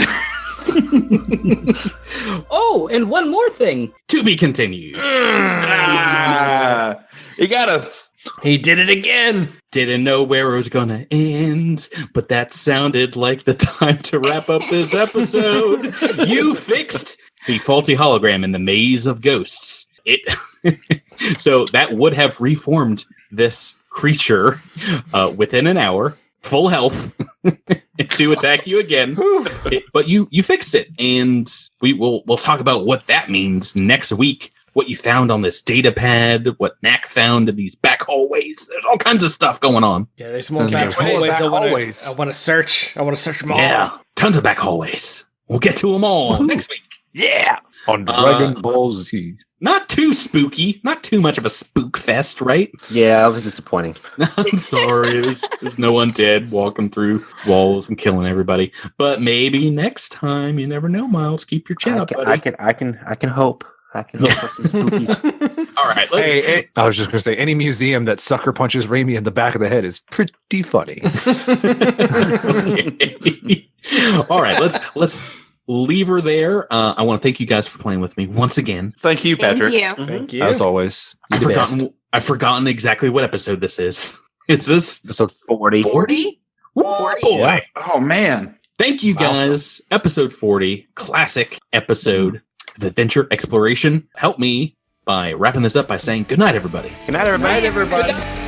Oh, and one more thing. to be continued. He got us. He did it again. Didn't know where it was gonna end, but that sounded like the time to wrap up this episode. You fixed the faulty hologram in the maze of ghosts. So that would have reformed this creature within an hour, full health, to attack you again. But you fixed it, and we'll talk about what that means next week. What you found on this data pad, what Knack found in these back hallways. There's all kinds of stuff going on. Yeah, there's more back hallways. I want to search. I want to search them all. Yeah, tons of back hallways. We'll get to them all next week. Yeah. On Dragon Ball Z. Not too spooky. Not too much of a spook fest, right? Yeah, it was disappointing. I'm sorry. There's no undead walking through walls and killing everybody. But maybe next time. You never know, Miles. Keep your chin up, buddy. I can hope. I can hope for some spookies. All right. Hey, I was just going to say, any museum that sucker punches Raimi in the back of the head is pretty funny. All right. Let's leave her there. I want to thank you guys for playing with me once again. Thank you, Patrick. Thank you. Thank you. As always. I've forgotten exactly what episode this is. Is this Episode 40. 40? Woo, boy. Oh, man. Thank you guys. Episode 40, classic episode of adventure exploration. Help me by wrapping this up by saying good night, everybody. Good night, everybody. Good night, everybody.